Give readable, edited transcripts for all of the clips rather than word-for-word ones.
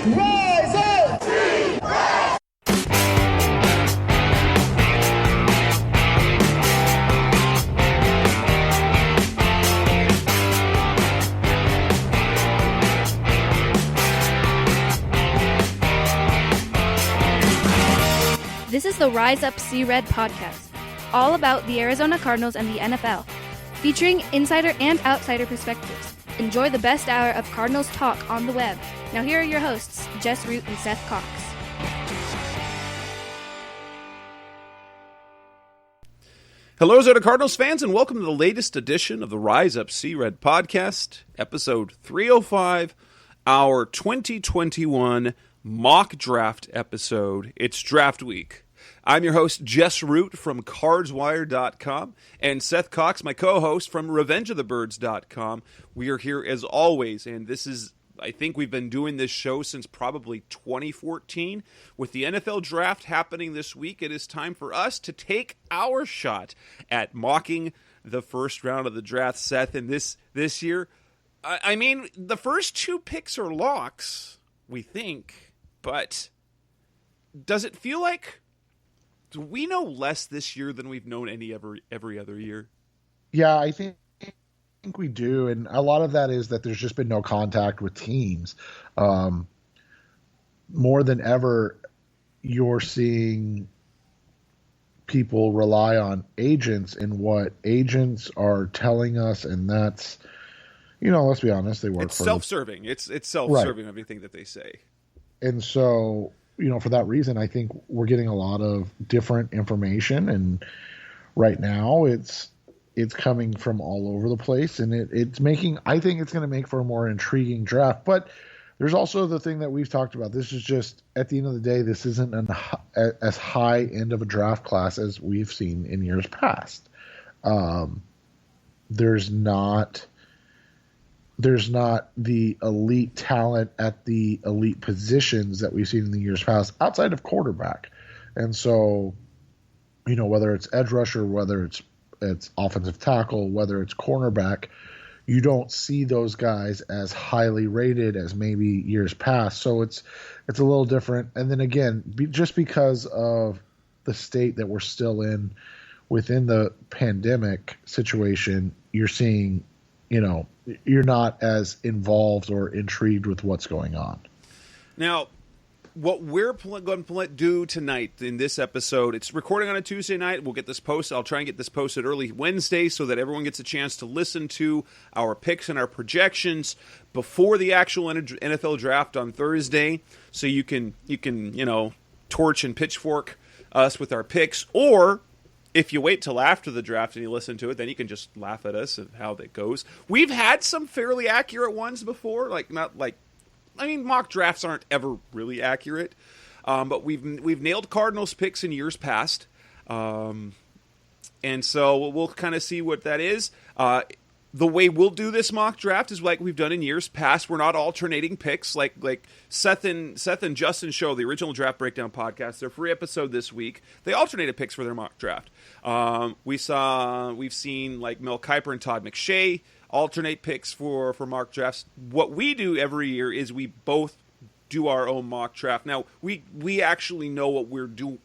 Rise up! This is the Rise Up See Red podcast, all about the Arizona Cardinals and the NFL, featuring insider and outsider perspectives. Enjoy the best hour of Cardinals talk on the web. Now here are your hosts, Jess Root and Seth Cox. Hello, Arizona Cardinals fans, and welcome to the latest edition of the Rise Up See Red podcast, episode 305, our 2021 mock draft episode. It's draft week. I'm your host, Jess Root from CardsWire.com, and Seth Cox, my co-host from RevengeOfTheBirds.com. We are here as always, and this is, I think we've been doing this show since probably 2014. With the NFL draft happening this week, it is time for us to take our shot at mocking the first round of the draft, Seth. And this year, I mean, the first two picks are locks, we think, but does it feel like, do we know less this year than we've known every other year? Yeah, I think we do, and a lot of that is that there's just been no contact with teams. More than ever, you're seeing people rely on agents and what agents are telling us, and that's, let's be honest, they work. It's self-serving. It's self-serving, right. Everything that they say, and so for that reason, I think we're getting a lot of different information, and right now it's coming from all over the place, and I think it's going to make for a more intriguing draft. But there's also the thing that we've talked about. This is just, at the end of the day, this isn't as high end of a draft class as we've seen in years past. There's not the elite talent at the elite positions that we've seen in the years past outside of quarterback. And so, whether it's edge rusher, whether it's offensive tackle, whether it's cornerback, you don't see those guys as highly rated as maybe years past. So it's a little different. And then again, just because of the state that we're still in within the pandemic situation, you're seeing, you're not as involved or intrigued with what's going on. Now, what we're going to do tonight in this episode, it's recording on a Tuesday night. We'll get this posted. I'll try and get this posted early Wednesday so that everyone gets a chance to listen to our picks and our projections before the actual NFL draft on Thursday. So you can torch and pitchfork us with our picks, or if you wait till after the draft and you listen to it, then you can just laugh at us and how that goes. We've had some fairly accurate ones before, mock drafts aren't ever really accurate, but we've nailed Cardinals picks in years past, and so we'll kind of see what that is. The way we'll do this mock draft is like we've done in years past. We're not alternating picks like Seth and Justin show, the original Draft Breakdown podcast, their free episode this week. They alternated picks for their mock draft. We've seen like Mel Kiper and Todd McShay alternate picks for mock drafts. What we do every year is we both do our own mock draft. Now, we actually know what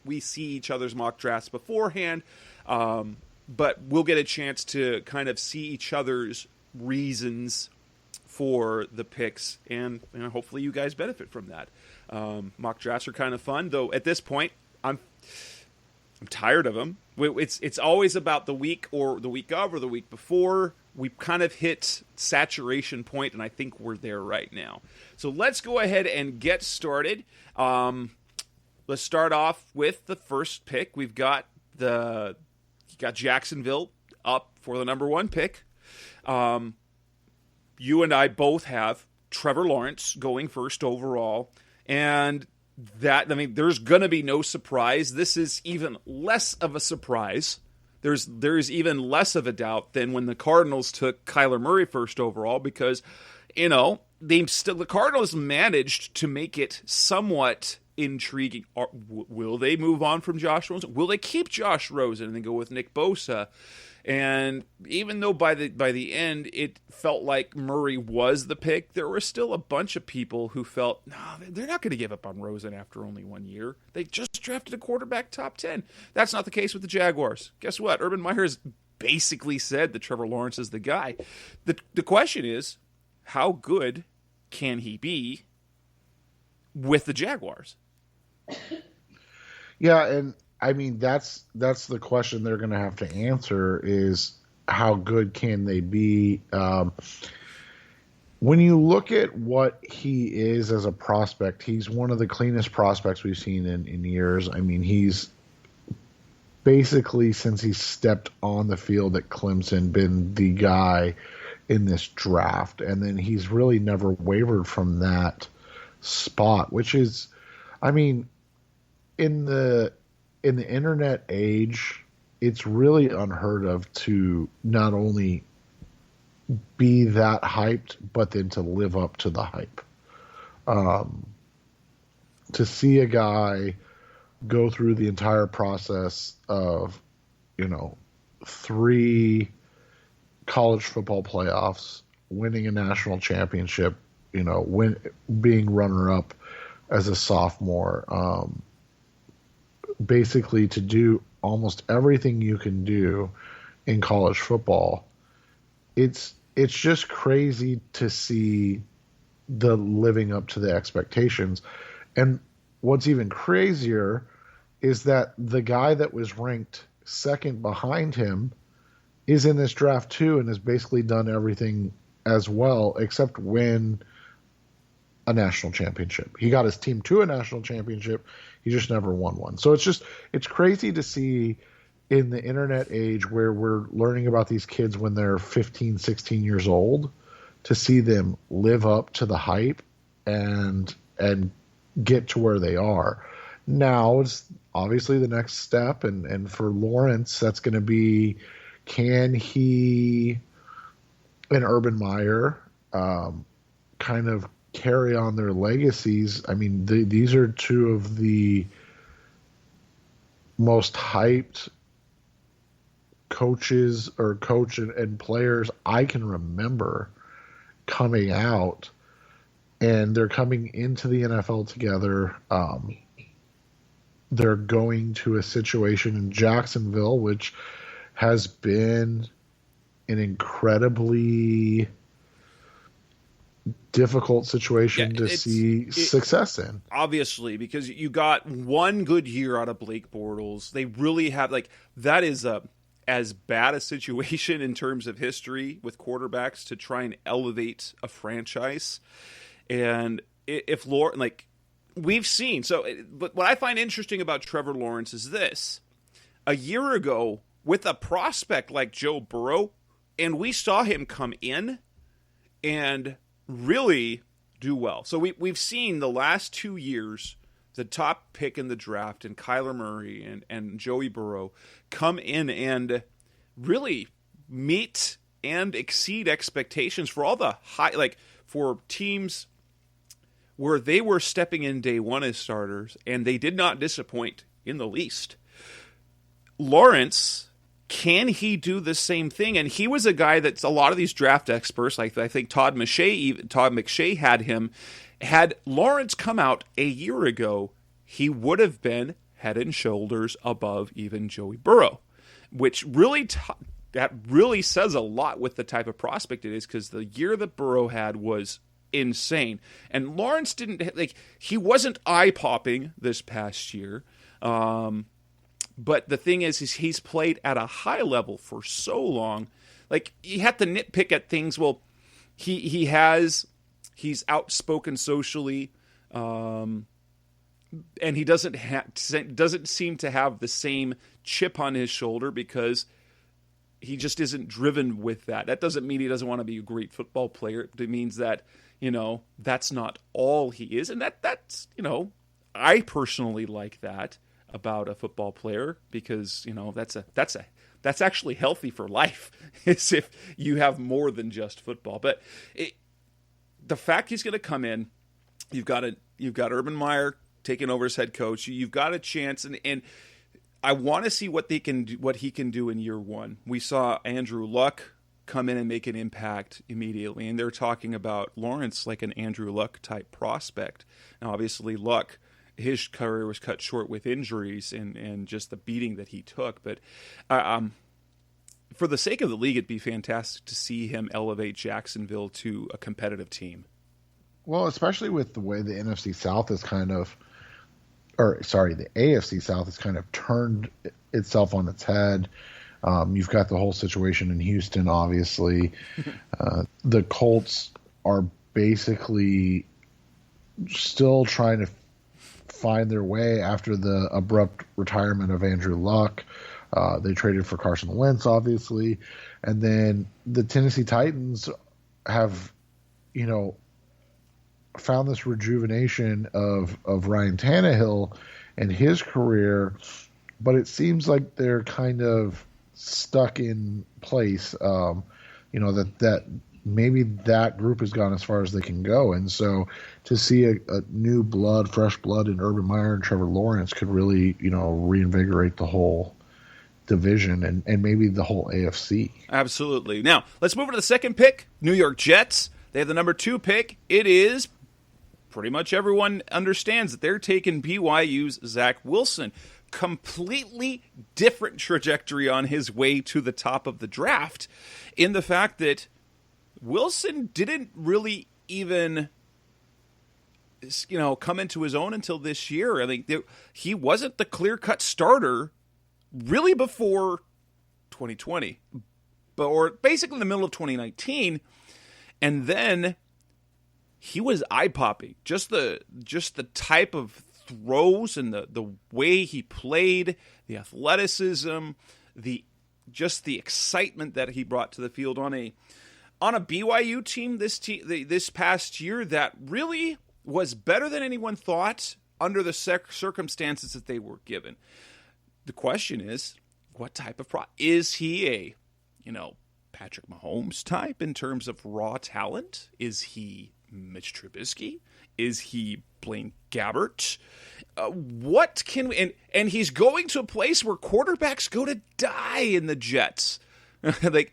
we see each other's mock drafts beforehand, but we'll get a chance to kind of see each other's reasons for the picks, and hopefully you guys benefit from that. Mock drafts are kind of fun, though at this point, I'm tired of them. It's always about the week or the week of or the week before. We've kind of hit saturation point, and I think we're there right now. So let's go ahead and get started. Let's start off with the first pick. We've got Jacksonville up for the number one pick. You and I both have Trevor Lawrence going first overall, and there's going to be no surprise. This is even less of a surprise. There's even less of a doubt than when the Cardinals took Kyler Murray first overall, because the Cardinals managed to make it somewhat intriguing. Will they move on from Josh Rosen? Will they keep Josh Rosen and then go with Nick Bosa? And even though by the end it felt like Murray was the pick, there were still a bunch of people who felt, no, they're not going to give up on Rosen after only 1 year. They just drafted a quarterback top 10. That's not the case with the Jaguars. Guess what? Urban Meyer has basically said that Trevor Lawrence is the guy. The question is, how good can he be with the Jaguars? Yeah, and I mean that's the question they're going to have to answer is how good can they be? When you look at what he is as a prospect, he's one of the cleanest prospects we've seen in years. I mean, he's basically, since he stepped on the field at Clemson, been the guy in this draft, and then he's really never wavered from that spot, which is, I mean, in the internet age, it's really unheard of to not only be that hyped, but then to live up to the hype. To see a guy go through the entire process of, 3 college football playoffs, winning a national championship, being runner-up as a sophomore, basically to do almost everything you can do in college football. It's just crazy to see the living up to the expectations. And what's even crazier is that the guy that was ranked second behind him is in this draft too and has basically done everything as well except win a national championship. He got his team to a national championship. He just never won one. So it's crazy to see in the internet age where we're learning about these kids when they're 15, 16 years old, to see them live up to the hype and get to where they are. Now it's obviously the next step. And for Lawrence, that's going to be, can he and Urban Meyer kind of carry on their legacies? I mean, these are two of the most hyped coach and players I can remember coming out, and they're coming into the NFL together. They're going to a situation in Jacksonville, which has been an incredibly difficult situation to see success in. Obviously, because you got one good year out of Blake Bortles. They really have, that is as bad a situation in terms of history with quarterbacks to try and elevate a franchise. And if Lawrence, we've seen, but what I find interesting about Trevor Lawrence is this. A year ago, with a prospect like Joe Burrow, and we saw him come in and really do well. So we've seen the last 2 years, the top pick in the draft, and Kyler Murray and Joey Burrow come in and really meet and exceed expectations for all the high, for teams where they were stepping in day one as starters, and they did not disappoint in the least. Lawrence, can he do the same thing? And he was a guy that's a lot of these draft experts, like I think Todd McShay had Lawrence come out a year ago, he would have been head and shoulders above even Joey Burrow, which really that really says a lot with the type of prospect it is, because the year that Burrow had was insane. And Lawrence he wasn't eye-popping this past year. But the thing is he's played at a high level for so long. You have to nitpick at things. Well, he's outspoken socially, and he doesn't seem to have the same chip on his shoulder because he just isn't driven with that. That doesn't mean he doesn't want to be a great football player. It means that, that's not all he is. And that's, I personally like that about a football player, because, that's actually healthy for life, is if you have more than just football. But the fact he's going to come in, you've got Urban Meyer taking over as head coach. You've got a chance, and I want to see what he can do in year one. We saw Andrew Luck come in and make an impact immediately, and they're talking about Lawrence like an Andrew Luck type prospect. Now, obviously, Luck, his career was cut short with injuries and just the beating that he took. But for the sake of the league, it'd be fantastic to see him elevate Jacksonville to a competitive team. Well, especially with the way the NFC South is the AFC South has kind of turned itself on its head. You've got the whole situation in Houston, obviously. The Colts are basically still trying to find their way after the abrupt retirement of Andrew Luck. They traded for Carson Wentz, obviously. And then the Tennessee Titans have, found this rejuvenation of Ryan Tannehill and his career, but it seems like they're kind of stuck in place. That maybe that group has gone as far as they can go, and so to see a new blood, fresh blood in Urban Meyer and Trevor Lawrence could really, reinvigorate the whole division and maybe the whole AFC. Absolutely. Now let's move on to the second pick. New York Jets. They have the number 2 pick. It is pretty much everyone understands that they're taking BYU's Zach Wilson. Completely different trajectory on his way to the top of the draft, in the fact that Wilson didn't really even come into his own until this year. I think he wasn't the clear-cut starter really before 2020, or basically in the middle of 2019, and then he was eye-popping. Just the type of throws and the way he played, the athleticism, the excitement that he brought to the field on a BYU team this past year that really was better than anyone thought under the circumstances that they were given. The question is, what type of is he a Patrick Mahomes type in terms of raw talent? Is he Mitch Trubisky? Is he Blaine Gabbert? What can we... And he's going to a place where quarterbacks go to die in the Jets. I had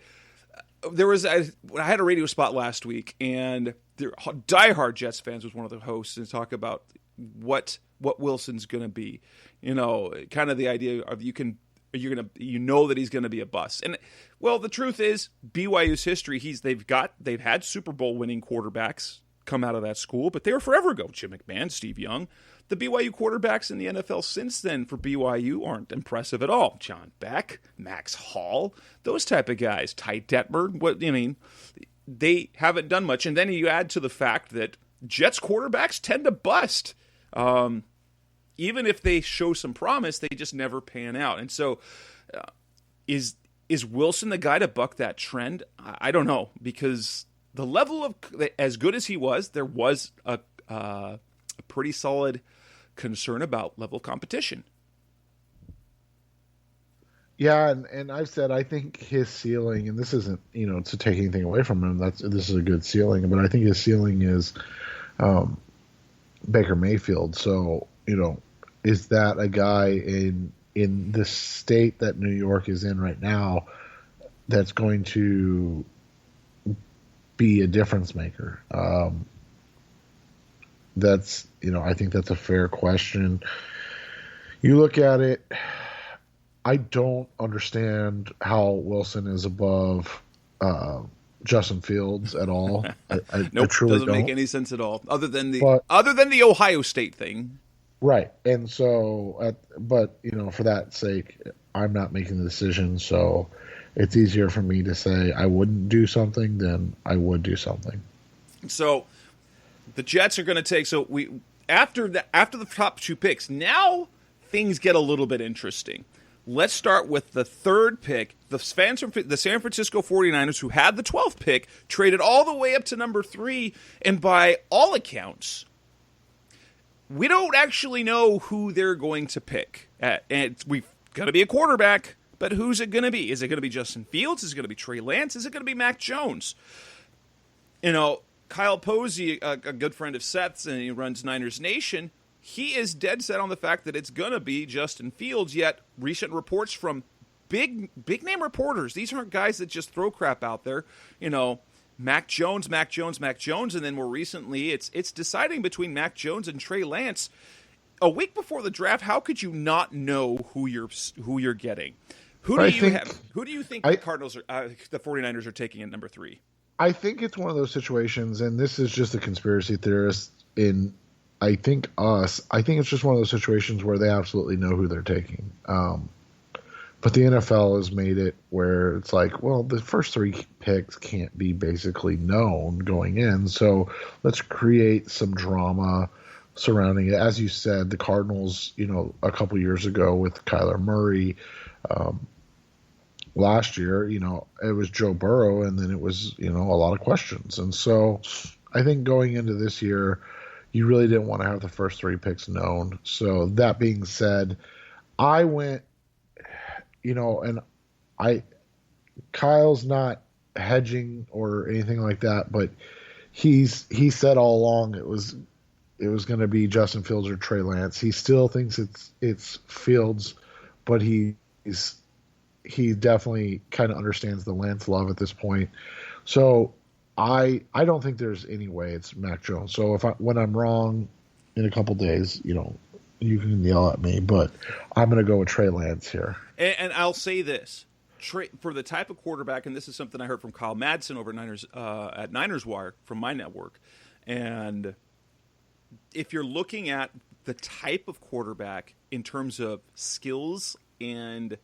a radio spot last week, and diehard Jets fans was one of the hosts, and talk about what Wilson's going to be. Kind of the idea of that he's going to be a bust. And well, the truth is, BYU's history, they've had Super Bowl winning quarterbacks come out of that school, but they were forever ago. Jim McMahon, Steve Young. The BYU quarterbacks in the NFL since then for BYU aren't impressive at all. John Beck, Max Hall, those type of guys. Ty Detmer, they haven't done much. And then you add to the fact that Jets quarterbacks tend to bust. Even if they show some promise, they just never pan out. And so is Wilson the guy to buck that trend? I don't know, because the level of, as good as he was, there was a pretty solid concern about level of competition. Yeah, and I've said I think his ceiling, and this isn't to take anything away from him. This is a good ceiling, but I think his ceiling is Baker Mayfield. So is that a guy in the state that New York is in right now that's going to be a difference maker? That's I think that's a fair question. You look at it, I don't understand how Wilson is above Justin Fields at all. I truly doesn't make any sense at all, other than the Ohio State thing. Right, and so, but for that sake, I'm not making the decision. So it's easier for me to say I wouldn't do something than I would do something. So the Jets are going to take. So after the top 2 picks, now things get a little bit interesting. Let's start with the 3rd pick. The San Francisco 49ers, who had the 12th pick, traded all the way up to number 3, and by all accounts, we don't actually know who they're going to pick. And we've got to be a quarterback, but who's it going to be? Is it going to be Justin Fields? Is it going to be Trey Lance? Is it going to be Mac Jones? Kyle Posey, a good friend of Seth's, and he runs Niners Nation, he is dead set on the fact that it's going to be Justin Fields, yet recent reports from big name reporters, these aren't guys that just throw crap out there, Mac Jones, and then more recently it's deciding between Mac Jones and Trey Lance. A week before the draft, how could you not know who you're getting? Who do you think the Cardinals are the 49ers are taking at number 3? I think it's one of those situations, and this is just a conspiracy theorist I think it's just one of those situations where they absolutely know who they're taking. But the NFL has made it where it's like, well, the first 3 picks can't be basically known going in, so let's create some drama surrounding it. As you said, the Cardinals, a couple years ago with Kyler Murray, last year, it was Joe Burrow, and then it was, a lot of questions. And so I think going into this year, you really didn't want to have the first 3 picks known. So that being said, I went, and Kyle's not hedging or anything like that, but he said all along it was going to be Justin Fields or Trey Lance. He still thinks it's Fields, but he definitely kind of understands the Lance love at this point. So I don't think there's any way it's Mac Jones. So when I'm wrong in a couple days, you can yell at me, but I'm going to go with Trey Lance here. And I'll say this. For the type of quarterback, and this is something I heard from Kyle Madsen over at Niners Wire from my network, and if you're looking at the type of quarterback in terms of skills and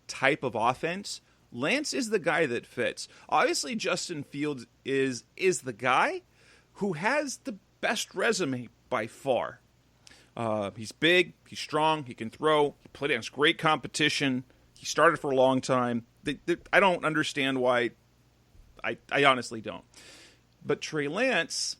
type of offense, Lance is the guy that fits. Obviously, Justin Fields is the guy who has the best resume by far. He's big, he's strong, he can throw, he played against great competition, he started for a long time. I don't understand why. I honestly don't. But Trey Lance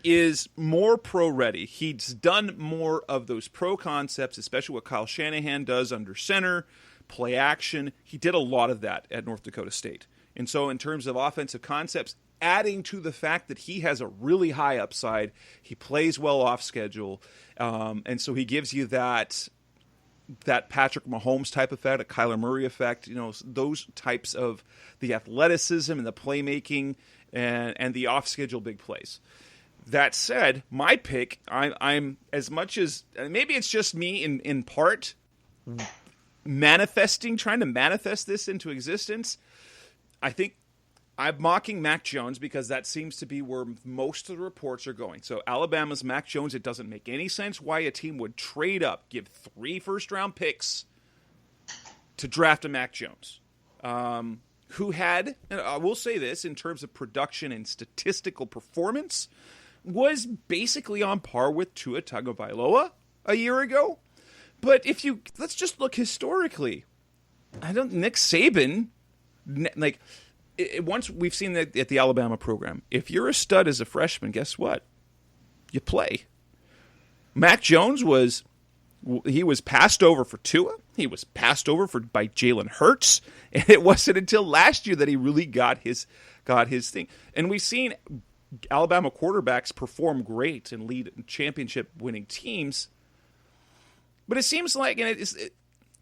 is more pro-ready. He's done more of those pro concepts, especially what Kyle Shanahan does under center, play action. He did a lot of that at North Dakota State. And so in terms of offensive concepts, adding to the fact that he has a really high upside, he plays well off schedule, and so he gives you that Patrick Mahomes type effect, a Kyler Murray effect, those types of the athleticism and the playmaking and the off-schedule big plays. That said, my pick, I'm as much as maybe it's just me in part trying to manifest this into existence. I think I'm mocking Mac Jones because that seems to be where most of the reports are going. So Alabama's Mac Jones, it doesn't make any sense why a team would trade up, give 3 first-round picks to draft a Mac Jones, who had, and I will say this, in terms of production and statistical performance, was basically on par with Tua Tagovailoa a year ago. But let's just look historically. Nick Saban, once we've seen that at the Alabama program, if you're a stud as a freshman, guess what? You play. Mac Jones was passed over for Tua. He was passed over by Jalen Hurts, and it wasn't until last year that he really got his thing. And we've seen Alabama quarterbacks perform great and lead championship-winning teams. But it seems like,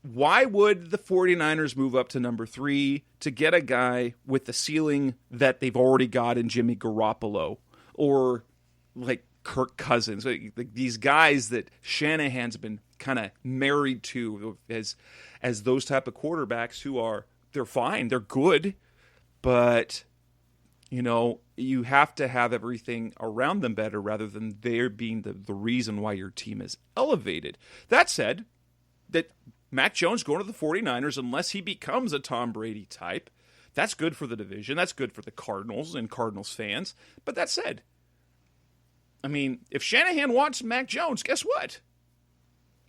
why would the 49ers move up to number 3 to get a guy with the ceiling that they've already got in Jimmy Garoppolo or like Kirk Cousins, like these guys that Shanahan's been kind of married to as those type of quarterbacks they're fine, they're good, but you have to have everything around them better rather than they're being the reason why your team is elevated. That said, that Mac Jones going to the 49ers, unless he becomes a Tom Brady type, that's good for the division. That's good for the Cardinals and Cardinals fans. But that said, if Shanahan wants Mac Jones, guess what?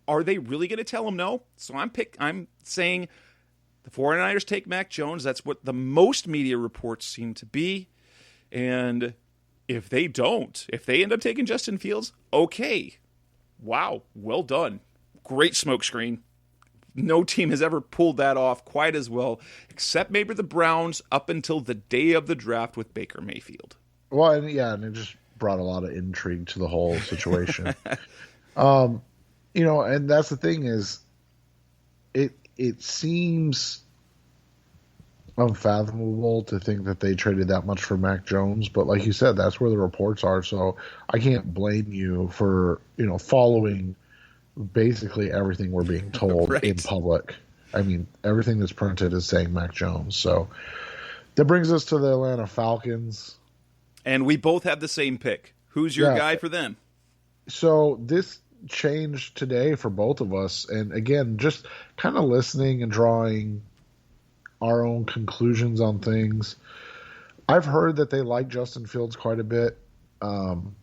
Are they really going to tell him no? So I'm saying the 49ers take Mac Jones. That's what the most media reports seem to be. And if they end up taking Justin Fields, okay. Wow, well done. Great smokescreen. No team has ever pulled that off quite as well, except maybe the Browns up until the day of the draft with Baker Mayfield. Well, and it just brought a lot of intrigue to the whole situation. And that's the thing is, it seems unfathomable to think that they traded that much for Mac Jones, but like you said, that's where the reports are. So I can't blame you for following basically everything we're being told right. in public. I mean, everything that's printed is saying Mac Jones. So that brings us to the Atlanta Falcons. And we both have the same pick. Who's your guy for them? So this changed today for both of us. And again, just kind of listening and drawing our own conclusions on things. I've heard that they like Justin Fields quite a bit. And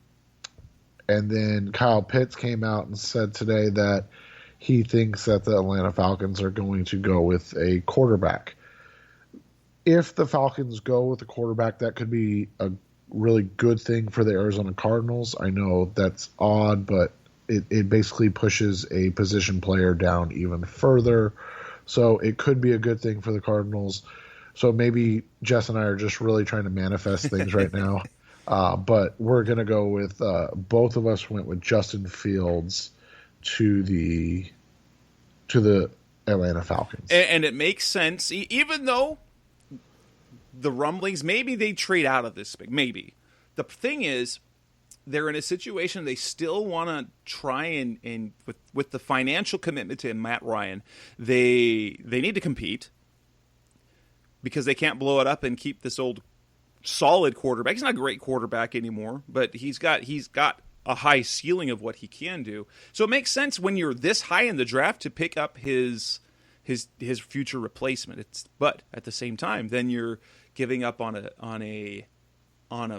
then Kyle Pitts came out and said today that he thinks that the Atlanta Falcons are going to go with a quarterback. If the Falcons go with a quarterback, that could be a really good thing for the Arizona Cardinals. I know that's odd, but it basically pushes a position player down even further. So it could be a good thing for the Cardinals. So maybe Jess and I are just really trying to manifest things right now. But we're going to go with both of us went with Justin Fields to the Atlanta Falcons. And it makes sense, even though the rumblings, maybe they trade out of this pick. Maybe. The thing is, they're in a situation they still want to try and with the financial commitment to Matt Ryan, they need to compete because they can't blow it up and keep this old solid quarterback. He's not a great quarterback anymore, but he's got a high ceiling of what he can do. So it makes sense when you're this high in the draft to pick up his future replacement. But at the same time, then you're giving up on a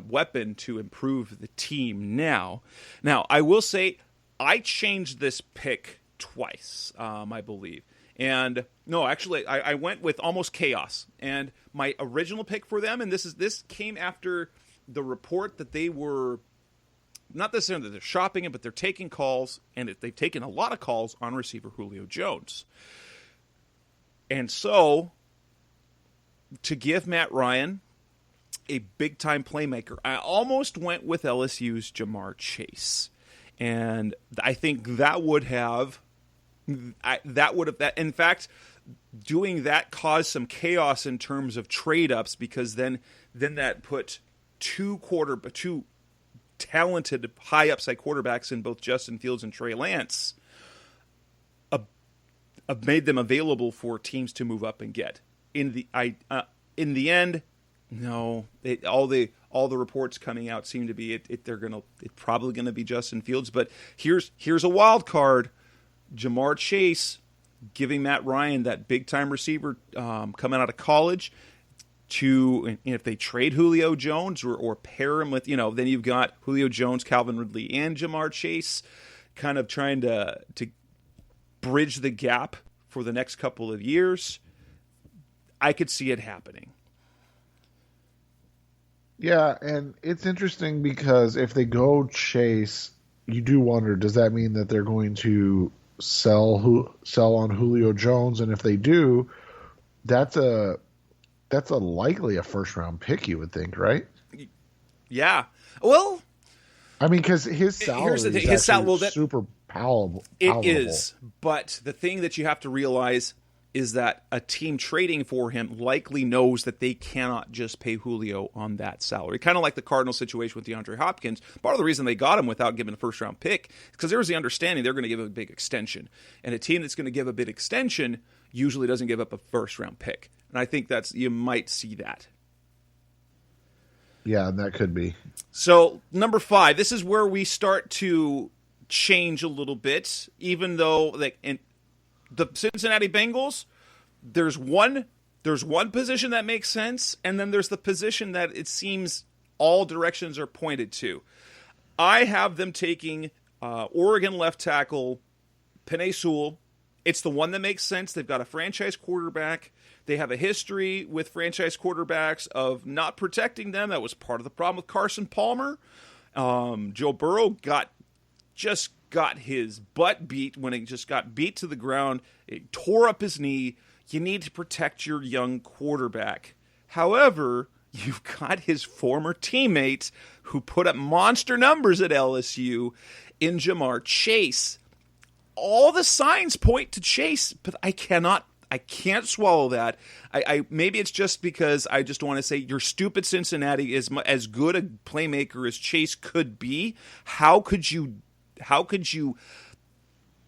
weapon to improve the team now. Now, I will say I changed this pick twice, I believe. And no, actually, I went with almost chaos. And my original pick for them, and this came after the report that they were not necessarily that they're shopping it, but they're taking calls, and they've taken a lot of calls on receiver Julio Jones. And so, to give Matt Ryan a big-time playmaker, I almost went with LSU's Jamar Chase. And I think that would have, in fact, doing that caused some chaos in terms of trade-ups, because then that put two talented, high-upside quarterbacks in both Justin Fields and Trey Lance, made them available for teams to move up and get. In the end, no. All the reports coming out seem to be it's probably gonna be Justin Fields. But here's a wild card: Jamar Chase giving Matt Ryan that big time receiver coming out of college. And if they trade Julio Jones or pair him with, then you've got Julio Jones, Calvin Ridley, and Jamar Chase, kind of trying to bridge the gap for the next couple of years. I could see it happening. Yeah, and it's interesting because if they go Chase, you do wonder, does that mean that they're going to sell on Julio Jones? And if they do, that's likely a first round pick, you would think, right? Yeah. Well, I mean, because his salary is super palatable. It is, but the thing that you have to realize is that a team trading for him likely knows that they cannot just pay Julio on that salary. Kind of like the Cardinals situation with DeAndre Hopkins. Part of the reason they got him without giving a first-round pick is because there was the understanding they're going to give him a big extension. And a team that's going to give a big extension usually doesn't give up a first-round pick. And I think you might see that. Yeah, that could be. So, number 5, this is where we start to change a little bit, even though in the Cincinnati Bengals, there's one position that makes sense, and then there's the position that it seems all directions are pointed to. I have them taking Oregon left tackle Penei Sewell. It's the one that makes sense. They've got a franchise quarterback. They have a history with franchise quarterbacks of not protecting them. That was part of the problem with Carson Palmer. Joe Burrow just got his butt beat when he just got beat to the ground. It tore up his knee. You need to protect your young quarterback. However, you've got his former teammate who put up monster numbers at LSU in Jamar Chase. All the signs point to Chase, but I can't swallow that. I maybe it's just because I just want to say your stupid Cincinnati is as good a playmaker as Chase could be. How could you?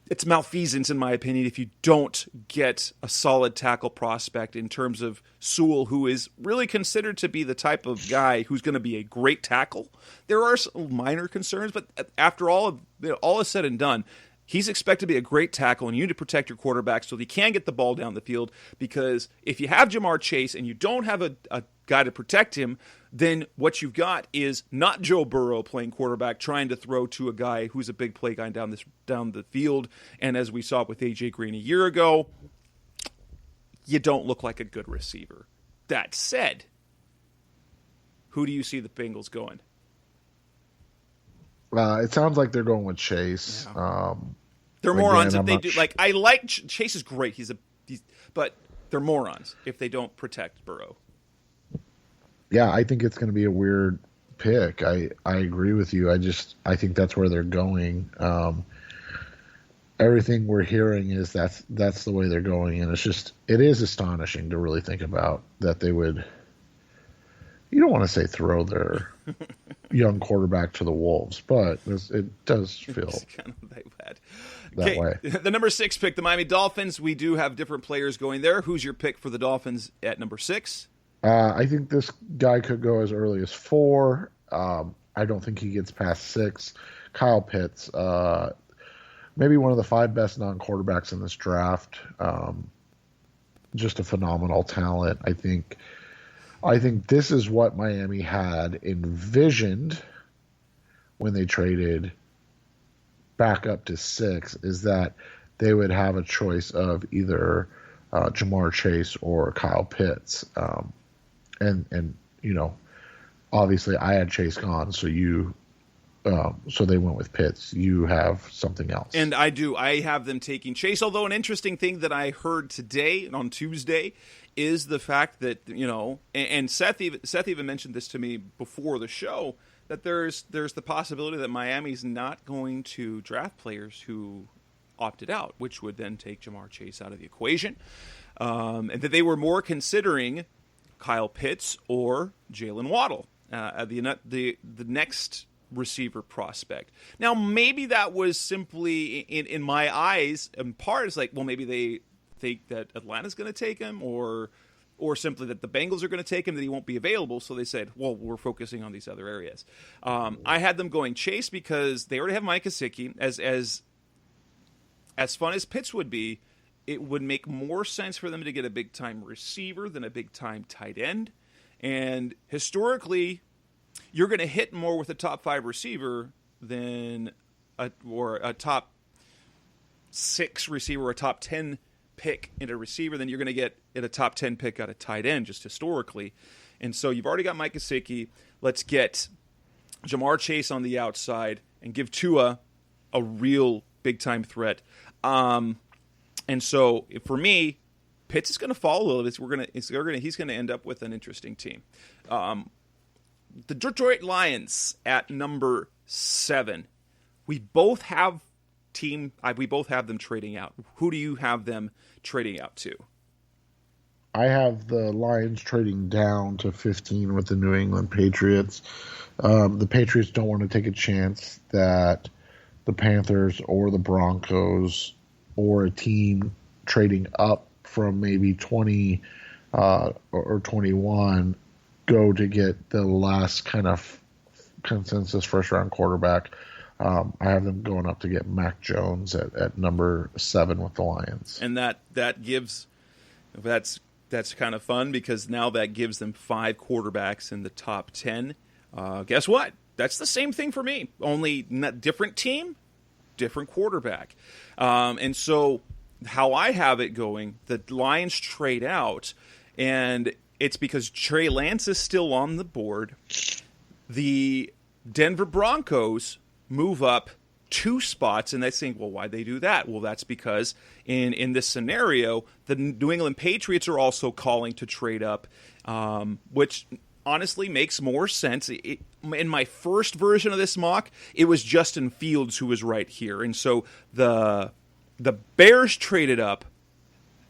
It's malfeasance, in my opinion, if you don't get a solid tackle prospect in terms of Sewell, who is really considered to be the type of guy who's going to be a great tackle. There are some minor concerns, but after all is said and done, he's expected to be a great tackle, and you need to protect your quarterback so that he can get the ball down the field, because if you have Jamar Chase and you don't have a guy to protect him, then what you've got is not Joe Burrow playing quarterback trying to throw to a guy who's a big play guy down the field. And as we saw with A.J. Green a year ago, you don't look like a good receiver. That said, who do you see the Bengals going? It sounds like they're going with Chase. Yeah. They're morons if they do. I like Chase is great. But they're morons if they don't protect Burrow. Yeah, I think it's going to be a weird pick. I agree with you. I think that's where they're going. Everything we're hearing is that's the way they're going, and it is astonishing to really think about that they would. You don't want to say throw their young quarterback to the wolves, but it does feel kind of bad. That way. The number 6 pick, the Miami Dolphins. We do have different players going there. Who's your pick for the Dolphins at number 6? I think this guy could go as early as 4. I don't think he gets past 6. Kyle Pitts, maybe one of the 5 best non-quarterbacks in this draft. Just a phenomenal talent. I think this is what Miami had envisioned when they traded back up to 6, is that they would have a choice of either Jamar Chase or Kyle Pitts. And obviously I had Chase gone, so so they went with Pitts. You have something else. And I do. I have them taking Chase, although an interesting thing that I heard today on Tuesday is the fact that, and Seth even mentioned this to me before the show, that there's the possibility that Miami's not going to draft players who opted out, which would then take Jamar Chase out of the equation, and that they were more considering Kyle Pitts or Jalen Waddle, the next receiver prospect. Now, maybe that was simply, in my eyes, in part, it's like, well, maybe they think that Atlanta's going to take him, or simply that the Bengals are going to take him, that he won't be available, so they said, well, we're focusing on these other areas. I had them going Chase because they already have Mike Gesicki. As fun as Pitts would be, it would make more sense for them to get a big-time receiver than a big-time tight end. And historically, you're going to hit more with a top 5 receiver than a top 6 receiver or a top 10 pick in a receiver than you're going to get in a top 10 pick at a tight end, just historically. And so you've already got Mike Gesicki. Let's get Jamar Chase on the outside and give Tua a real big-time threat. And so for me, Pitts is going to fall a little bit. He's going to end up with an interesting team. The Detroit Lions at number 7. We both have them trading out. Who do you have them trading out to? I have the Lions trading down to 15 with the New England Patriots. The Patriots don't want to take a chance that the Panthers or the Broncos or a team trading up from maybe 20 or 21 go to get the last kind of consensus first-round quarterback. I have them going up to get Mac Jones at number 7 with the Lions. And that's kind of fun, because now that gives them 5 quarterbacks in the top 10. Guess what? That's the same thing for me, only different team, different quarterback. And so how I have it going, the Lions trade out, and it's because Trey Lance is still on the board. The Denver Broncos move up 2 spots, and they think, well, why'd they do that? Well, that's because in this scenario, the New England Patriots are also calling to trade up, which honestly makes more sense. In my first version of this mock, it was Justin Fields who was right here. And so the Bears traded up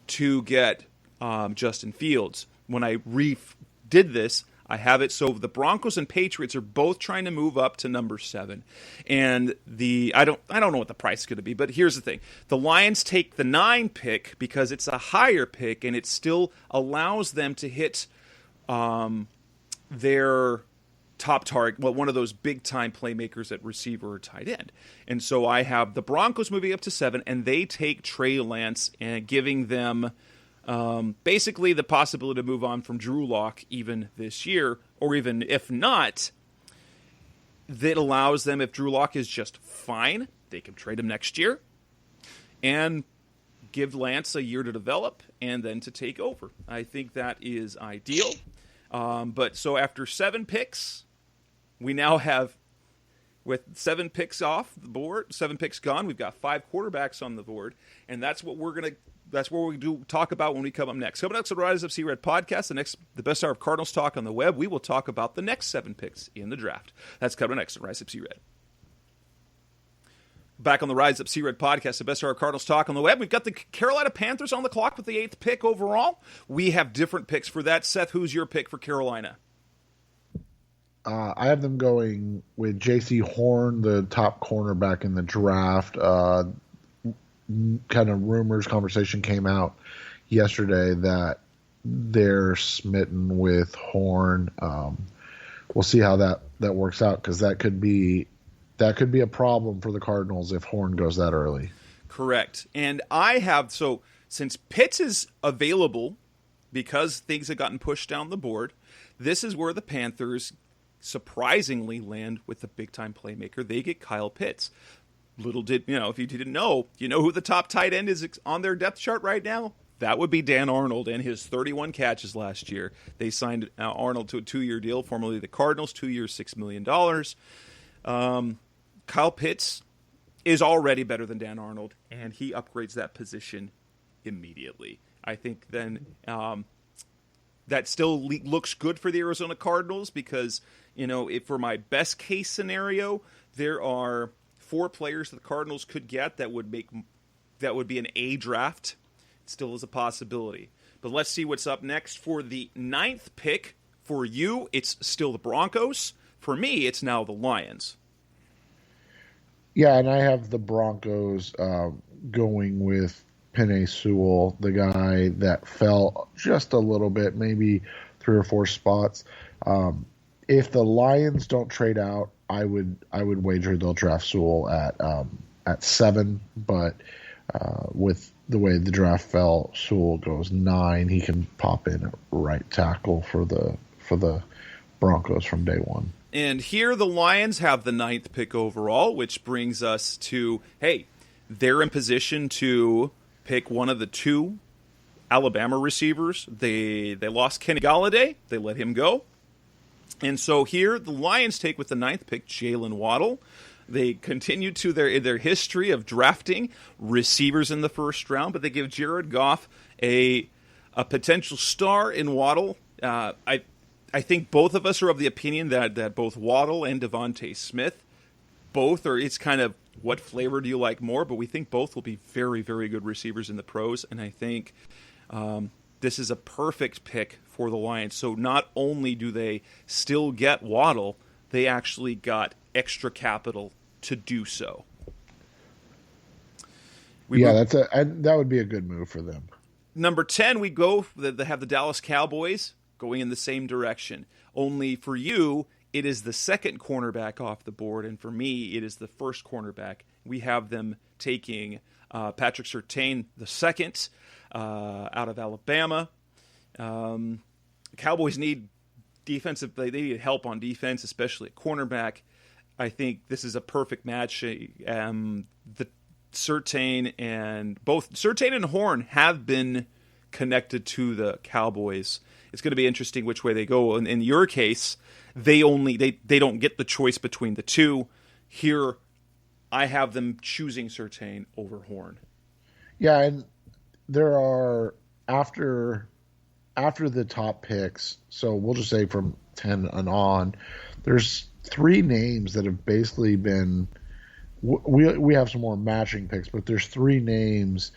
to get Justin Fields. When I did this, I have it so the Broncos and Patriots are both trying to move up to number 7. And I don't know what the price is going to be, but here's the thing. The Lions take the 9 pick because it's a higher pick, and it still allows them to hit their top target, one of those big-time playmakers at receiver or tight end. And so I have the Broncos moving up to 7, and they take Trey Lance and giving them basically the possibility to move on from Drew Lock even this year, or even if not, that allows them, if Drew Lock is just fine, they can trade him next year and give Lance a year to develop and then to take over. I think that is ideal. But so after 7 picks, we now have, with 7 picks off the board, 7 picks gone, we've got 5 quarterbacks on the board, and that's what we do talk about when we come up next. Coming up to the Rise Up See Red podcast, the best hour of Cardinals talk on the web. We will talk about the next 7 picks in the draft. That's coming next on Rise Up See Red. Back on the Rise Up See Red podcast, the best hour of Cardinals talk on the web. We've got the Carolina Panthers on the clock with the 8th pick overall. We have different picks for that. Seth, who's your pick for Carolina? I have them going with J.C. Horn, the top cornerback in the draft. Kind of rumors, conversation came out yesterday that they're smitten with Horn. We'll see how that works out, because that could be a problem for the Cardinals if Horn goes that early. Correct. And I have, so since Pitts is available because things have gotten pushed down the board, this is where the Panthers surprisingly land with the big-time playmaker. They get Kyle Pitts. Little did, if you didn't know, who the top tight end is on their depth chart right now? That would be Dan Arnold and his 31 catches last year. They signed Arnold to a 2-year deal, formerly the Cardinals, 2 years, $6 million. Kyle Pitts is already better than Dan Arnold, and he upgrades that position immediately. I think then that still looks good for the Arizona Cardinals because, if for my best case scenario, there are 4 players that the Cardinals could get that would be an A draft. It still is a possibility. But let's see what's up next. For the 9th pick, for you, it's still the Broncos. For me, it's now the Lions. Yeah, and I have the Broncos going with Penei Sewell, the guy that fell just a little bit, maybe 3 or 4 spots. If the Lions don't trade out, I would wager they'll draft Sewell at 7. But with the way the draft fell, Sewell goes 9. He can pop in at right tackle for the Broncos from day one. And here the Lions have the 9th pick overall, which brings us to, hey, they're in position to pick one of the 2 Alabama receivers. They lost Kenny Golladay. They let him go. And so here the Lions take with the 9th pick Jalen Waddle. They continue to their history of drafting receivers in the first round, but they give Jared Goff a potential star in Waddle. I think both of us are of the opinion that both Waddle and Devontae Smith, both are, it's kind of what flavor do you like more, but we think both will be very, very good receivers in the pros, and I think this is a perfect pick for the Lions. So not only do they still get Waddle, they actually got extra capital to do so. That would be a good move for them. Number 10, we go, they have the Dallas Cowboys going in the same direction. Only for you, it is the 2nd cornerback off the board, and for me, it is the 1st cornerback. We have them taking Patrick Surtain the 2nd out of Alabama. Cowboys need defensive. They need help on defense, especially at cornerback. I think this is a perfect match. The Surtain and Horn have been connected to the Cowboys. It's going to be interesting which way they go. In your case, they don't get the choice between the 2. Here, I have them choosing Surtain over Horn. Yeah, and there are after the top picks. So we'll just say from 10 and on, there's three names that have basically been. We have some more matching picks, but there's three names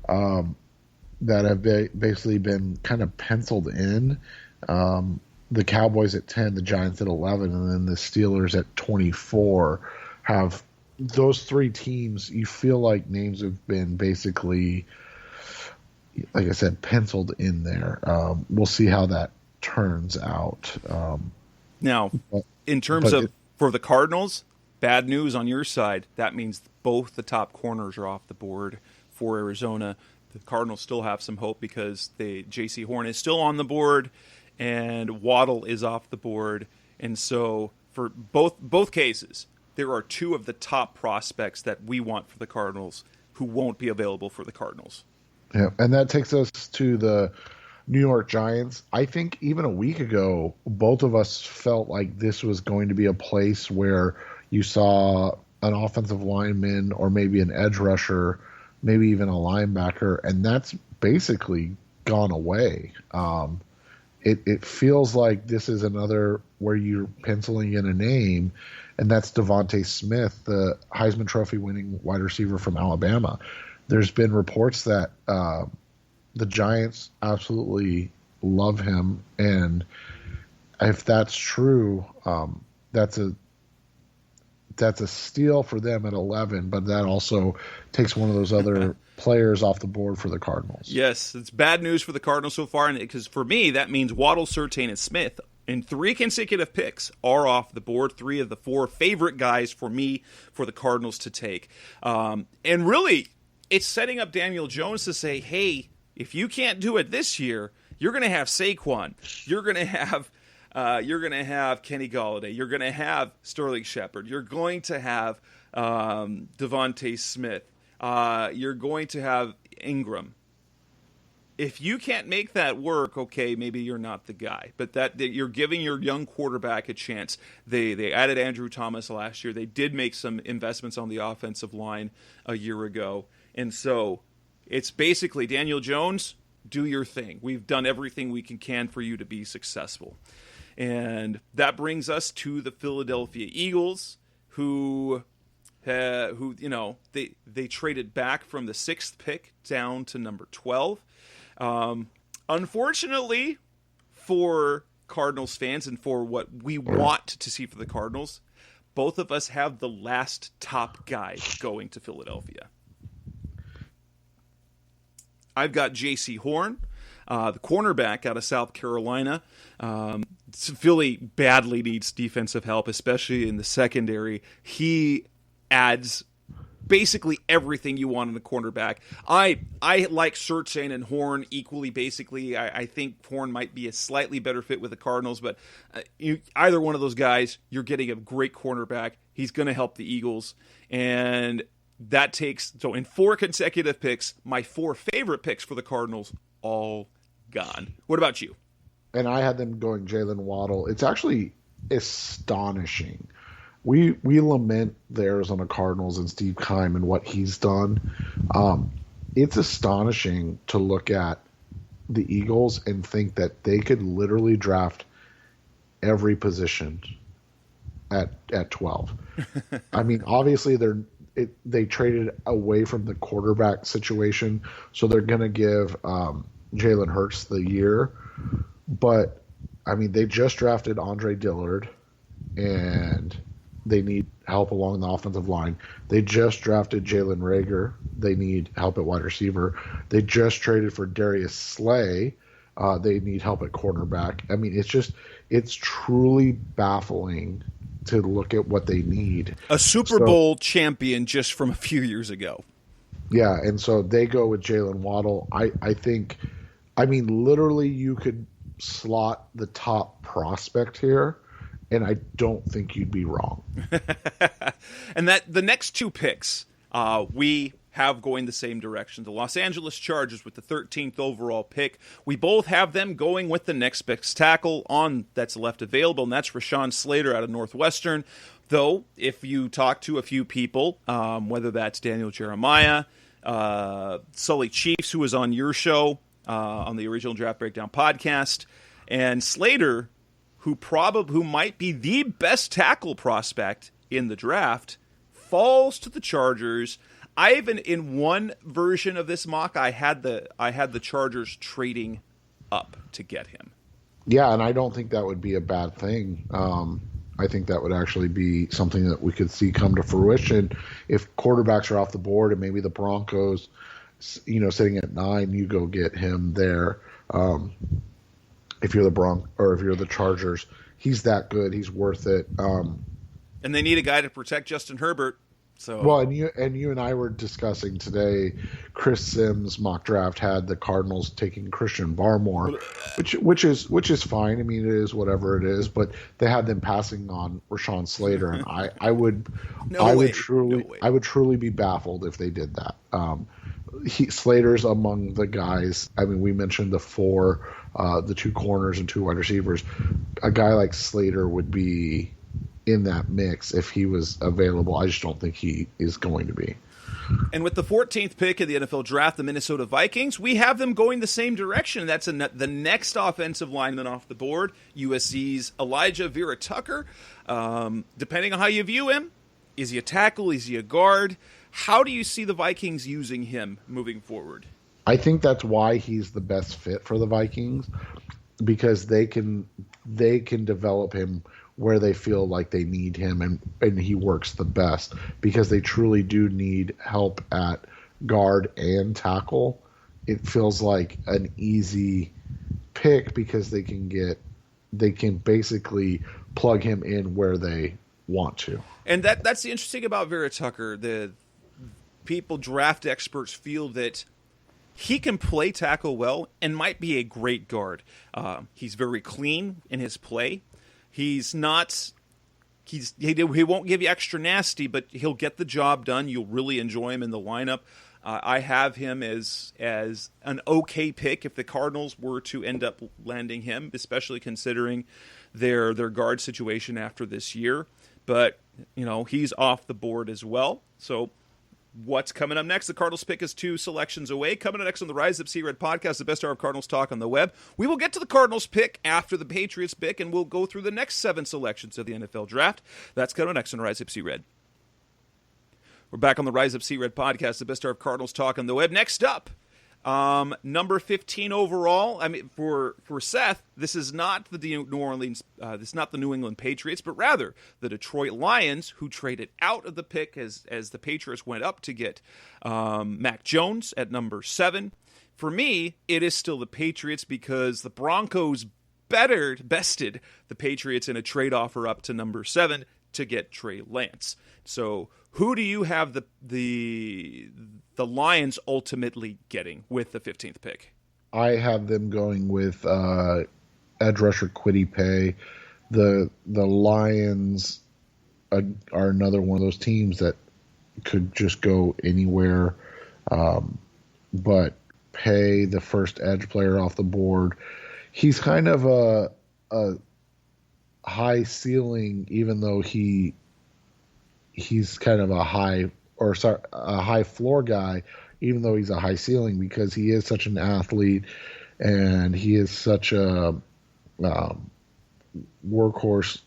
that have basically been kind of penciled in. The Cowboys at 10, the Giants at 11, and then the Steelers at 24 have those three teams. You feel like names have been basically, like I said, penciled in there. We'll see how that turns out. Now, in terms of for the Cardinals, bad news on your side. That means both the top corners are off the board for Arizona. The Cardinals still have some hope because J.C. Horn is still on the board and Waddle is off the board. And so for both cases, there are two of the top prospects that we want for the Cardinals who won't be available for the Cardinals. Yeah, and that takes us to the New York Giants. I think even a week ago, both of us felt like this was going to be a place where you saw an offensive lineman or maybe an edge rusher, maybe even a linebacker, and that's basically gone away. It feels like this is another where you're penciling in a name, and that's Devontae Smith, the Heisman Trophy winning wide receiver from Alabama. There's been reports that the Giants absolutely love him, and if that's true, that's a steal for them at 11, but that also takes one of those other players off the board for the Cardinals. Yes, it's bad news for the Cardinals so far, and because for me, that means Waddle, Surtain, and Smith in 3 consecutive picks are off the board, 3 of the 4 favorite guys for me for the Cardinals to take. And really, it's setting up Daniel Jones to say, hey, if you can't do it this year, you're going to have Saquon. You're going to have Kenny Golladay. You're going to have Sterling Shepard. You're going to have Devontae Smith. You're going to have Ingram. If you can't make that work, okay, maybe you're not the guy. But that you're giving your young quarterback a chance. They added Andrew Thomas last year. They did make some investments on the offensive line a year ago. And so it's basically, Daniel Jones, do your thing. We've done everything we can for you to be successful. And that brings us to the Philadelphia Eagles, who they traded back from the 6th pick down to number 12. Unfortunately for Cardinals fans and for what we want to see for the Cardinals, both of us have the last top guy going to Philadelphia. I've got J.C. Horn, the cornerback out of South Carolina. Philly badly needs defensive help, especially in the secondary. He adds basically everything you want in a cornerback. I like Surtain and Horn equally, basically. I think Horn might be a slightly better fit with the Cardinals, but either one of those guys, you're getting a great cornerback. He's going to help the Eagles. And that takes, so in 4 consecutive picks, my 4 favorite picks for the Cardinals, all gone. What about you? And I had them going Jalen Waddle. It's actually astonishing. We lament the Arizona Cardinals and Steve Keim and what he's done. It's astonishing to look at the Eagles and think that they could literally draft every position at 12. I mean, obviously they traded away from the quarterback situation, so they're going to give Jalen Hurts the year. But, I mean, they just drafted Andre Dillard, and they need help along the offensive line. They just drafted Jalen Reagor. They need help at wide receiver. They just traded for Darius Slay. They need help at cornerback. I mean, it's truly baffling to look at what they need. A Super Bowl champion just from a few years ago. Yeah, and so they go with Jalen Waddle. I think, I mean, literally you could slot the top prospect here, and I don't think you'd be wrong. And that the next 2 picks we have going the same direction. The Los Angeles Chargers with the 13th overall pick. We both have them going with the next best tackle that's left available, and that's Rashawn Slater out of Northwestern. Though, if you talk to a few people, whether that's Daniel Jeremiah, Sully Chiefs, who was on your show, on the original Draft Breakdown podcast, and Slater who might be the best tackle prospect in the draft, falls to the Chargers. I even, in one version of this mock, I had the Chargers trading up to get him. Yeah, and I don't think that would be a bad thing. I think that would actually be something that we could see come to fruition if quarterbacks are off the board and maybe the Broncos, sitting at 9, you go get him there. If you're the Chargers, he's that good. He's worth it. And they need a guy to protect Justin Herbert. So well, and you and I were discussing today. Chris Sims' mock draft had the Cardinals taking Christian Barmore, which is fine. I mean, it is whatever it is. But they had them passing on Rashawn Slater, and I would truly be baffled if they did that. Slater's among the guys. I mean, we mentioned the 4, the 2 corners and 2 wide receivers. A guy like Slater would be in that mix if he was available. I just don't think he is going to be. And with the 14th pick in the NFL draft, the Minnesota Vikings, we have them going the same direction. That's the next offensive lineman off the board, USC's Elijah Vera Tucker. Depending on how you view him, is he a tackle? Is he a guard? How do you see the Vikings using him moving forward? I think that's why he's the best fit for the Vikings, because they can develop him where they feel like they need him, and he works the best, because they truly do need help at guard and tackle. It feels like an easy pick because they can basically plug him in where they want to. And that's the interesting about Vera Tucker. The draft experts feel that he can play tackle well and might be a great guard. He's very clean in his play. He won't give you extra nasty, but he'll get the job done. You'll really enjoy him in the lineup. I have him as an okay pick if the Cardinals were to end up landing him, especially considering their guard situation after this year. But, he's off the board as well. So what's coming up next? The Cardinals pick is 2 selections away. Coming up next on the Rise Up C-Red podcast, the best hour of Cardinals talk on the web. We will get to the Cardinals pick after the Patriots pick, and we'll go through the next 7 selections of the NFL draft. That's coming up next on Rise Up C-Red. We're back on the Rise Up C-Red podcast, the best hour of Cardinals talk on the web. Next up, number 15 overall. I mean, for Seth, this is not the this is not the New England Patriots, but rather the Detroit Lions, who traded out of the pick as the Patriots went up to get Mac Jones at number 7. For me, it is still the Patriots because the Broncos bested the Patriots in a trade offer up to number 7 to get Trey Lance. So who do you have the Lions ultimately getting with the 15th pick? I have them going with edge rusher Kwity Paye. The Lions are another one of those teams that could just go anywhere. But Paye, the first edge player off the board, he's kind of a high ceiling, even though he's kind of a high floor guy, even though he's a high ceiling, because he is such an athlete and he is such a workhorse.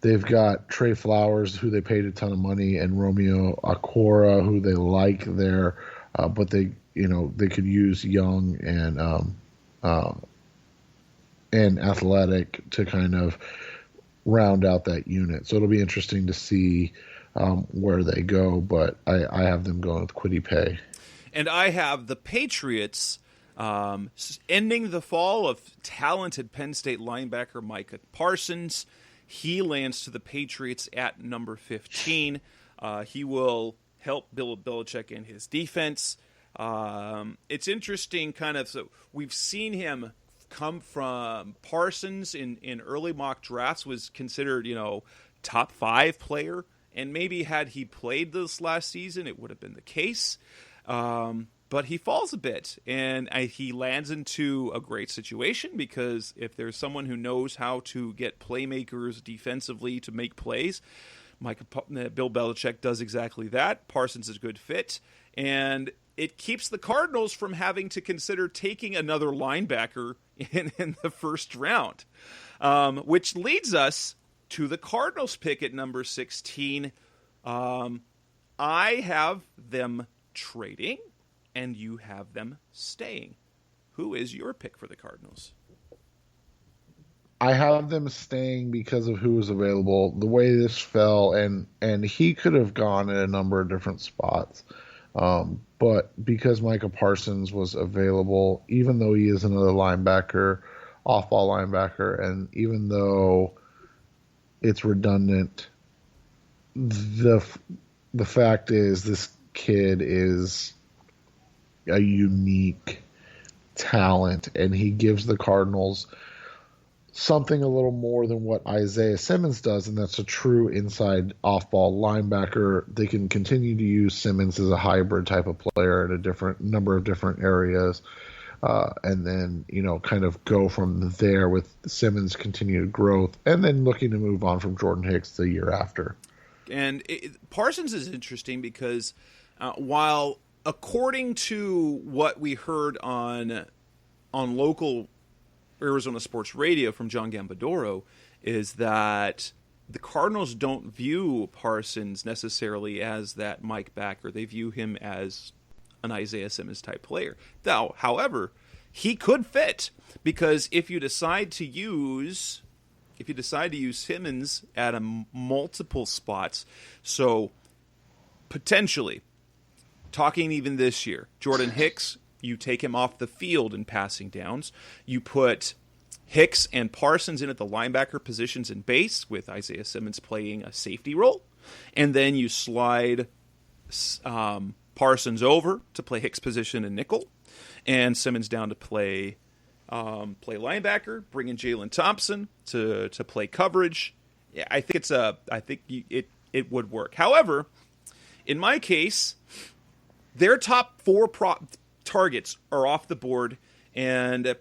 They've got Trey Flowers, who they paid a ton of money, and Romeo Okwara, who they like there, but they could use young and athletic to kind of round out that unit. So it'll be interesting to see where they go, but I have them going with Kwity Paye. And I have the Patriots ending the fall of talented Penn State linebacker Micah Parsons. He lands to the Patriots at number 15. He will help Bill Belichick in his defense. It's interesting, so we've seen him come from Parsons in early mock drafts, was considered, top 5 player. And maybe had he played this last season, it would have been the case. But he falls a bit, and he lands into a great situation, because if there's someone who knows how to get playmakers defensively to make plays, Bill Belichick does exactly that. Parsons is a good fit, and it keeps the Cardinals from having to consider taking another linebacker in the first round. Which leads us to the Cardinals pick at number 16. I have them trading, and you have them staying. Who is your pick for the Cardinals? I have them staying because of who was available. The way this fell, and he could have gone in a number of different spots. But because Micah Parsons was available, even though he is another linebacker, off-ball linebacker, and even though it's redundant, the fact is this kid is a unique talent, and he gives the Cardinals something a little more than what Isaiah Simmons does, and that's a true inside off-ball linebacker. They can continue to use Simmons as a hybrid type of player in a different number of different areas, and then kind of go from there with Simmons' continued growth, and then looking to move on from Jordan Hicks the year after. And Parsons is interesting because while according to what we heard on local Arizona sports radio from John Gambadoro, is that the Cardinals don't view Parsons necessarily as that Mike backer. They view him as an Isaiah Simmons type player. Now, however, he could fit, because if you decide to use Simmons at multiple spots, so potentially talking even this year, Jordan Hicks, you take him off the field in passing downs. You put Hicks and Parsons in at the linebacker positions in base, with Isaiah Simmons playing a safety role. And then you slide Parsons over to play Hicks' position in nickel, and Simmons down to play linebacker. Bring in Jalen Thompson to play coverage. Yeah, I think it would work. However, in my case, their top four targets are off the board, and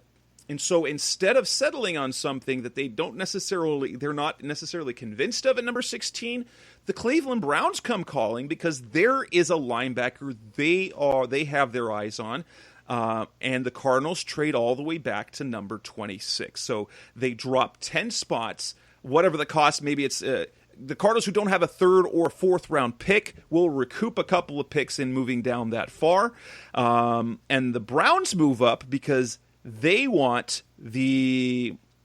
so instead of settling on something that they're not necessarily convinced of at number 16, the Cleveland Browns come calling, because there is a linebacker they have their eyes on, and the Cardinals trade all the way back to number 26. So they drop 10 spots, whatever the cost. Maybe it's the Cardinals, who don't have a third or fourth round pick, will recoup a couple of picks in moving down that far. And the Browns move up because they want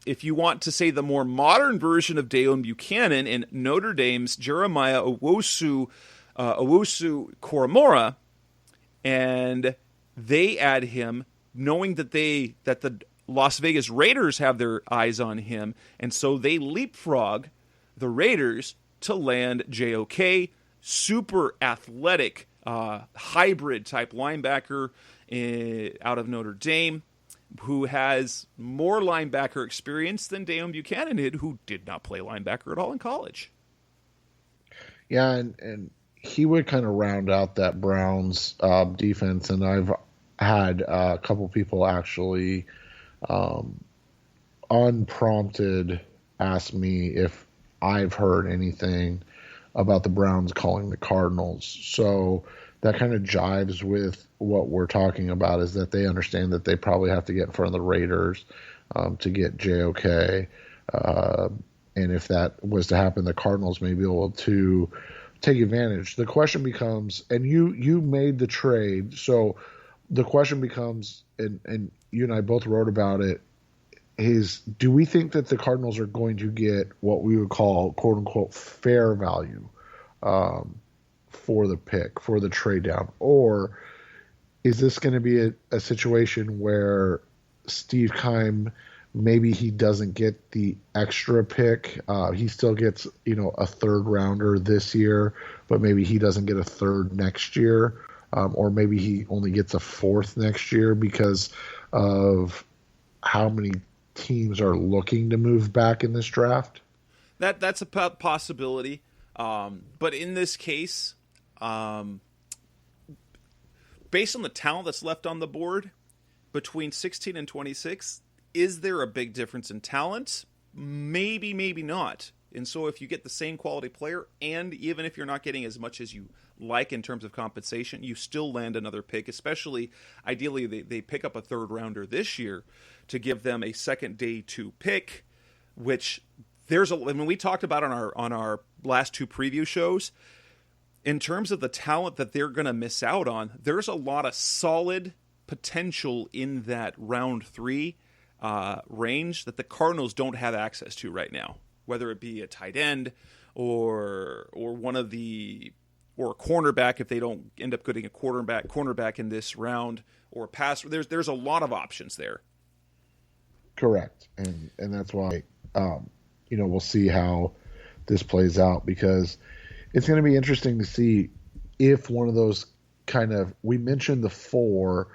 if you want to say the more modern version of Deon Buchanan and Notre Dame's Jeremiah Owusu Koromora, and they add him, knowing that the Las Vegas Raiders have their eyes on him, and so they leapfrog the Raiders to land JOK, super athletic, hybrid type linebacker out of Notre Dame, who has more linebacker experience than Deon Buchanan did, who did not play linebacker at all in college. Yeah, and he would kind of round out that Browns defense, and I've had a couple people actually unprompted ask me if I've heard anything about the Browns calling the Cardinals. So that kind of jives with what we're talking about, is that they understand that they probably have to get in front of the Raiders to get JOK. And if that was to happen, the Cardinals may be able to take advantage. The question becomes, and you made the trade, so the question becomes, and you and I both wrote about it, is, do we think that the Cardinals are going to get what we would call, quote unquote, fair value for the pick, for the trade down? Or is this going to be a situation where Steve Keim, maybe he doesn't get the extra pick? He still gets, a third rounder this year, but maybe he doesn't get a third next year. Or maybe he only gets a fourth next year because of how many teams are looking to move back in this draft. That's a possibility. But in this case, based on the talent that's left on the board between 16 and 26, is there a big difference in talent? Maybe, maybe not. And so if you get the same quality player, and even if you're not getting as much as you like in terms of compensation, you still land another pick, especially ideally they pick up a third rounder this year to give them a second day 2 pick. which when we talked about on our last two preview shows, in terms of the talent that they're going to miss out on, there's a lot of solid potential in that round 3 range that the Cardinals don't have access to right now, whether it be a tight end or one of the or a cornerback if they don't end up getting a cornerback in this round, or a pass. There's a lot of options there. Correct, and that's why we'll see how this plays out, because it's going to be interesting to see if one of those we mentioned the 4,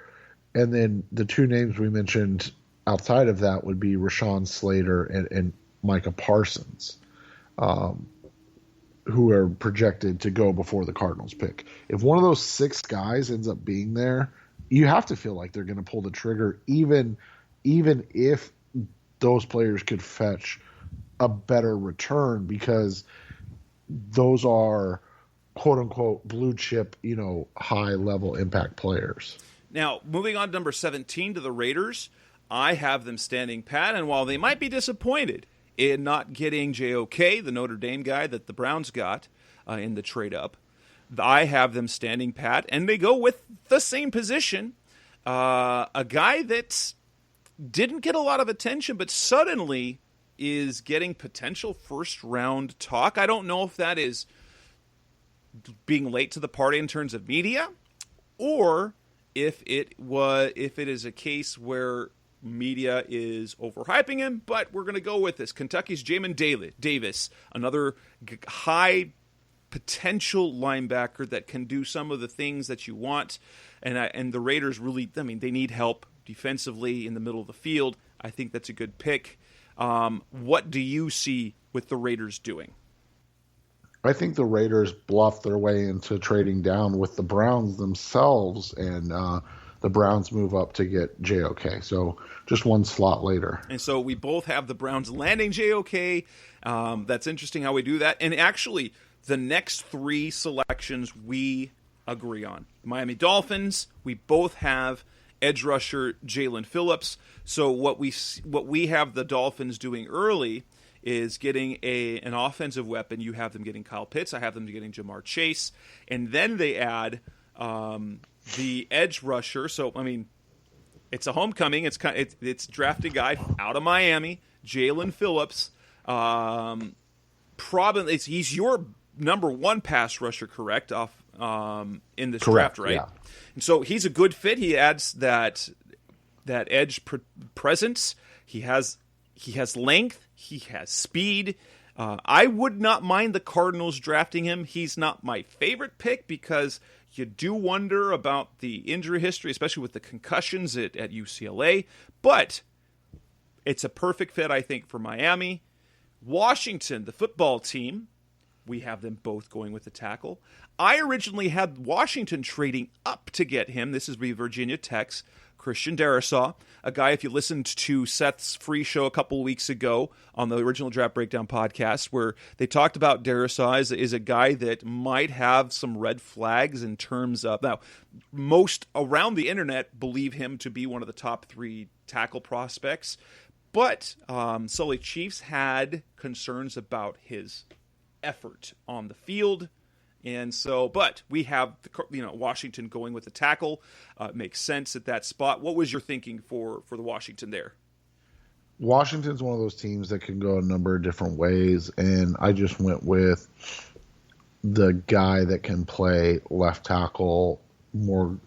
and then the 2 names we mentioned outside of that would be Rashawn Slater and Micah Parsons, who are projected to go before the Cardinals pick. If one of those 6 guys ends up being there, you have to feel like they're going to pull the trigger, even if those players could fetch a better return, because those are quote unquote blue chip, high level impact players. Now, moving on to number 17 to the Raiders, I have them standing pat, and while they might be disappointed in not getting JOK, the Notre Dame guy that the Browns got in the trade-up, I have them standing pat, and they go with the same position, a guy that didn't get a lot of attention, but suddenly is getting potential first-round talk. I don't know if that is being late to the party in terms of media, or if it is a case where media is overhyping him, but we're going to go with this. Kentucky's Jamin Davis, another high potential linebacker that can do some of the things that you want, and the Raiders really, they need help defensively in the middle of the field. I think that's a good pick. What do you see with the Raiders doing? I think the Raiders bluffed their way into trading down with the Browns themselves, and the Browns move up to get JOK. So just one slot later. And so we both have the Browns landing JOK. That's interesting how we do that. And actually, the next 3 selections we agree on. Miami Dolphins, we both have edge rusher Jalen Phillips. So what we have the Dolphins doing early is getting an offensive weapon. You have them getting Kyle Pitts. I have them getting Jamar Chase. And then they add the edge rusher. So, it's a homecoming. It's drafted guy out of Miami, Jalen Phillips. Probably he's your number 1 pass rusher, correct? In this draft, right? Yeah. And so he's a good fit. He adds that edge presence. He has length. He has speed. I would not mind the Cardinals drafting him. He's not my favorite pick because you do wonder about the injury history, especially with the concussions at UCLA. But it's a perfect fit, I think, for Miami. Washington, the football team, we have them both going with the tackle. I originally had Washington trading up to get him. This is Virginia Tech's Christian Darrisaw, a guy, if you listened to Seth's free show a couple of weeks ago on the original Draft Breakdown podcast, where they talked about Darrisaw is a guy that might have some red flags in terms of, now, most around the internet believe him to be one of the top 3 tackle prospects, but Sully Chiefs had concerns about his effort on the field. And so, but we have Washington going with the tackle. Makes sense at that spot. What was your thinking for the Washington there? Washington's one of those teams that can go a number of different ways, and I just went with the guy that can play left tackle, more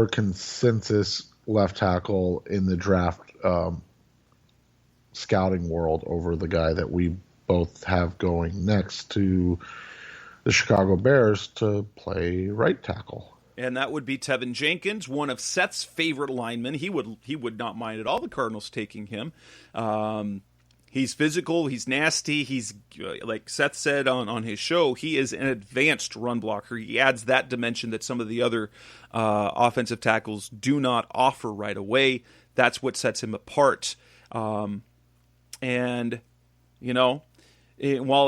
consensus left tackle in the draft scouting world over the guy that we both have going next to the Chicago Bears to play right tackle. And that would be Tevin Jenkins, one of Seth's favorite linemen. He would not mind at all the Cardinals taking him. He's physical. He's nasty. He's, like Seth said on his show, he is an advanced run blocker. He adds that dimension that some of the other offensive tackles do not offer right away. That's what sets him apart. While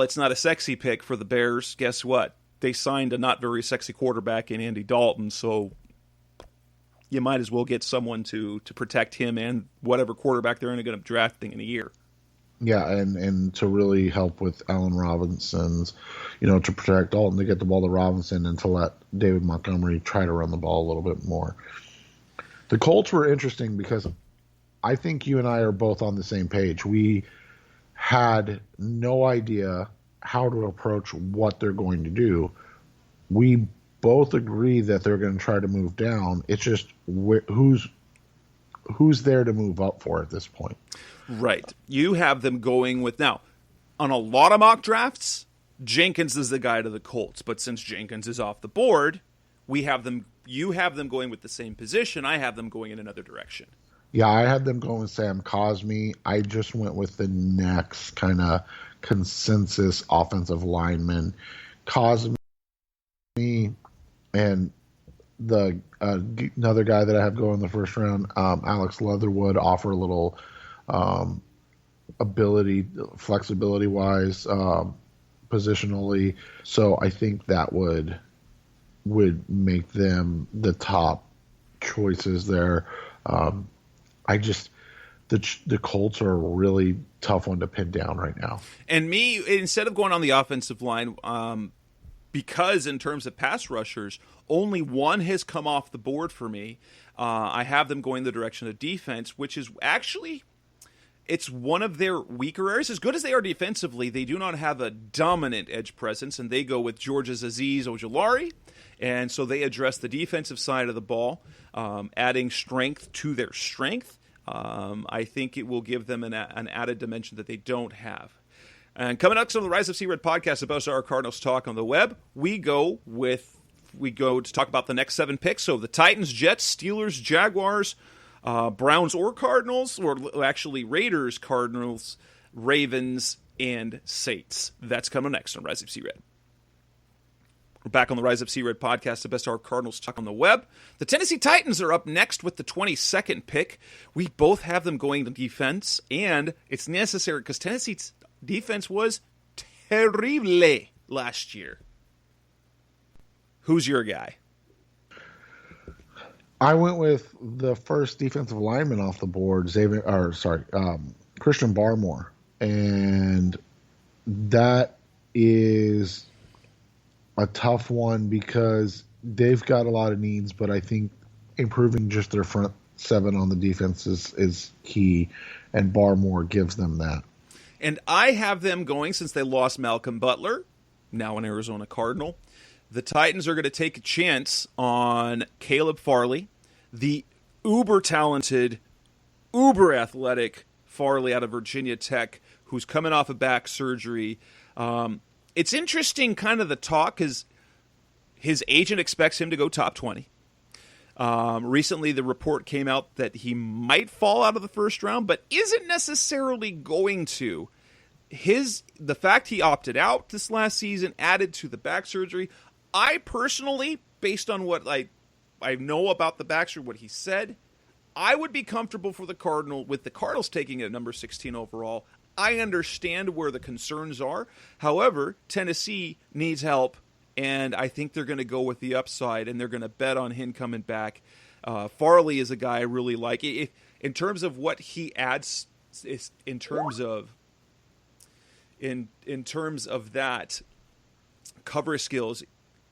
it's not a sexy pick for the Bears, guess what? They signed a not very sexy quarterback in Andy Dalton, so you might as well get someone to protect him and whatever quarterback they're going to be drafting in a year. Yeah, and to really help with Allen Robinson's, to protect Dalton, to get the ball to Robinson and to let David Montgomery try to run the ball a little bit more. The Colts were interesting because I think you and I are both on the same page. We had no idea how to approach what they're going to do. We both agree that they're going to try to move down. It's just who's there to move up for at this point. Right. You have them going with, now, on a lot of mock drafts, Jenkins is the guy to the Colts. But since Jenkins is off the board, you have them going with the same position. I have them going in another direction. Yeah, I had them going with Sam Cosmi. I just went with the next kind of consensus offensive lineman. Cosmi and the another guy that I have going in the first round, Alex Leatherwood, offer a little ability, flexibility wise, positionally. So I think that would make them the top choices there. The Colts are a really tough one to pin down right now. And me, instead of going on the offensive line, because in terms of pass rushers, only one has come off the board for me. I have them going the direction of defense, which is actually, it's one of their weaker areas. As good as they are defensively, they do not have a dominant edge presence, and they go with George's Azeez Ojulari. And so they address the defensive side of the ball, adding strength to their strength. I think it will give them an added dimension that they don't have. And coming up on the Rise of C Red podcast about our Cardinals talk on the web, we go to talk about the next 7 picks. So the Titans, Jets, Steelers, Jaguars, Browns or Cardinals, or actually Raiders, Cardinals, Ravens, and Saints. That's coming next on Rise of C Red. We're back on the Rise of C Red podcast, the best hour Cardinals talk on the web. The Tennessee Titans are up next with the 22nd pick. We both have them going to defense, and it's necessary because Tennessee's defense was terrible last year. Who's your guy? I went with the first defensive lineman off the board, Christian Barmore, and that is a tough one because they've got a lot of needs, but I think improving just their front 7 on the defense is key, and Barmore gives them that. And I have them going, since they lost Malcolm Butler, now an Arizona Cardinal. The Titans are going to take a chance on Caleb Farley, the uber-talented, uber-athletic Farley out of Virginia Tech, who's coming off of back surgery. It's interesting, kind of the talk, because his agent expects him to go top 20. Recently, the report came out that he might fall out of the first round, but isn't necessarily going to. The fact he opted out this last season added to the back surgery. I personally, based on what I know about the back surgery, what he said, I would be comfortable with the Cardinals taking it at number 16 overall. I understand where the concerns are. However, Tennessee needs help, and I think they're going to go with the upside, and they're going to bet on him coming back. Farley is a guy I really like. In terms of what he adds, in terms of that cover skills,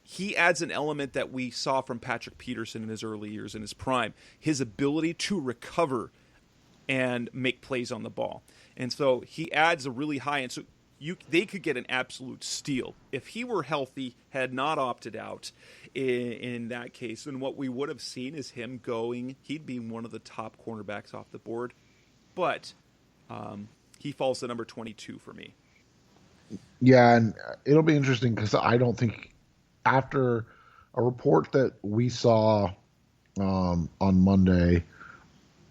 he adds an element that we saw from Patrick Peterson in his early years, in his prime, his ability to recover and make plays on the ball. And so he adds a really high end. So they could get an absolute steal if he were healthy, had not opted out. In that case, and what we would have seen is him going. He'd be one of the top cornerbacks off the board, but he falls to number 22 for me. Yeah, and it'll be interesting because I don't think, after a report that we saw on Monday,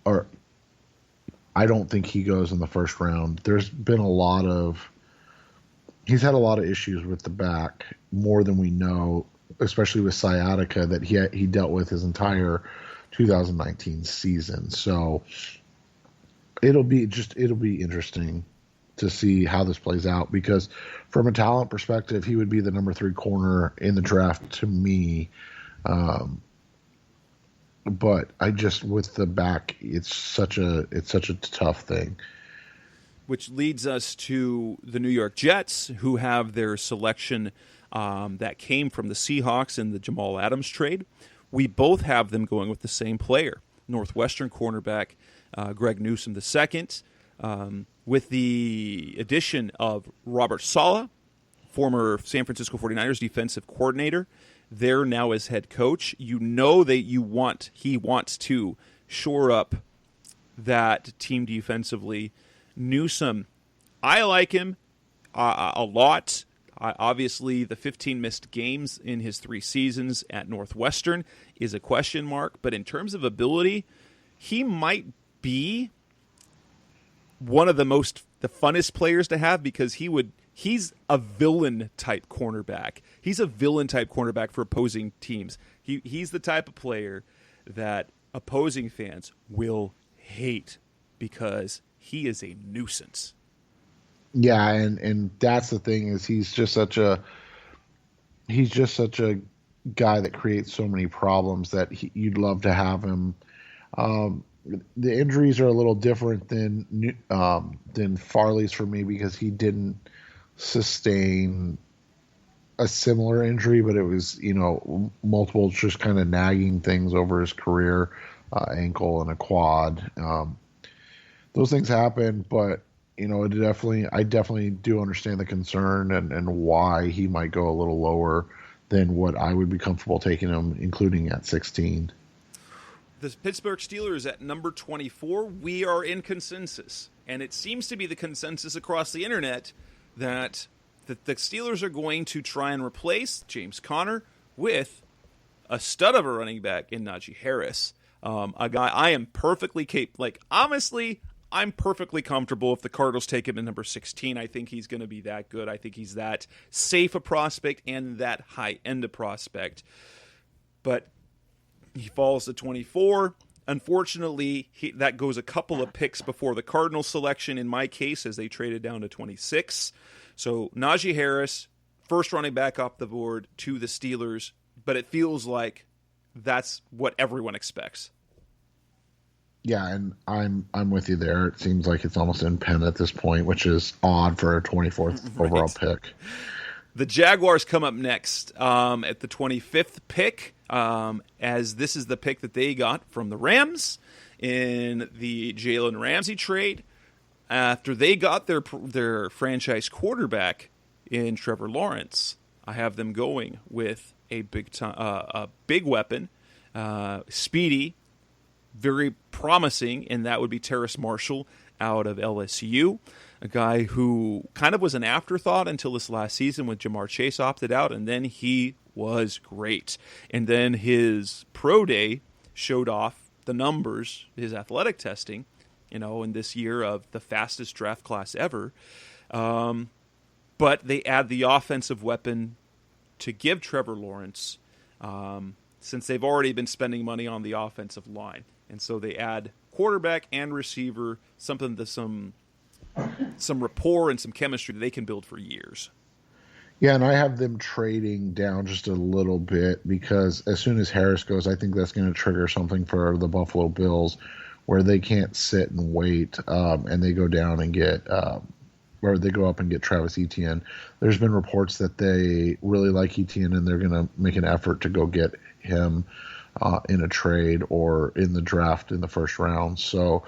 I don't think he goes in the first round. There's been he's had a lot of issues with the back, more than we know, especially with sciatica that he dealt with his entire 2019 season. So it'll be interesting to see how this plays out, because from a talent perspective, he would be the number 3 corner in the draft to me. But with the back, it's such a tough thing. which leads us to the New York Jets, who have their selection that came from the Seahawks in the Jamal Adams trade. We both have them going with the same player, Northwestern cornerback Greg Newsome II, with the addition of Robert Saleh, former San Francisco 49ers defensive coordinator, there now as head coach. You know that he wants to shore up that team defensively. Newsome, I like him a lot. Obviously, the 15 missed games in his 3 seasons at Northwestern is a question mark, but in terms of ability, he might be one of the funnest players to have because he's a villain type cornerback. He's a villain type cornerback for opposing teams. He's the type of player that opposing fans will hate because he is a nuisance. Yeah, and that's the thing is he's just such a guy that creates so many problems that you'd love to have him. The injuries are a little different than Farley's for me because he didn't sustain a similar injury, but it was multiple just kind of nagging things over his career, ankle and a quad. Those things happen, but I definitely do understand the concern and why he might go a little lower than what I would be comfortable taking him, including at 16. The Pittsburgh Steelers at number 24, we are in consensus. And it seems to be the consensus across the internet that the Steelers are going to try and replace James Conner with a stud of a running back in Najee Harris. A guy I am perfectly honestly, I'm perfectly comfortable if the Cardinals take him at number 16. I think he's going to be that good. I think he's that safe a prospect and that high-end a prospect. But he falls to 24. Unfortunately, that goes a couple of picks before the Cardinals selection in my case as they traded down to 26. So Najee Harris, first running back off the board to the Steelers, but it feels like that's what everyone expects. Yeah, and I'm with you there. It seems like it's almost in pen at this point, which is odd for a 24th overall pick. The Jaguars come up next at the 25th pick, as this is the pick that they got from the Rams in the Jalen Ramsey trade. After they got their franchise quarterback in Trevor Lawrence, I have them going with a big weapon, speedy, very promising, and that would be Terrace Marshall out of LSU, a guy who kind of was an afterthought until this last season when Jamar Chase opted out, and then he was great. And then his pro day showed off the numbers, his athletic testing, in this year of the fastest draft class ever. But they add the offensive weapon to give Trevor Lawrence, since they've already been spending money on the offensive line. And so they add quarterback and receiver, some rapport and some chemistry that they can build for years. Yeah, and I have them trading down just a little bit because as soon as Harris goes, I think that's going to trigger something for the Buffalo Bills where they can't sit and wait, and they go down and get or they go up and get Travis Etienne. There's been reports that they really like Etienne and they're going to make an effort to go get him in a trade or in the draft in the first round. So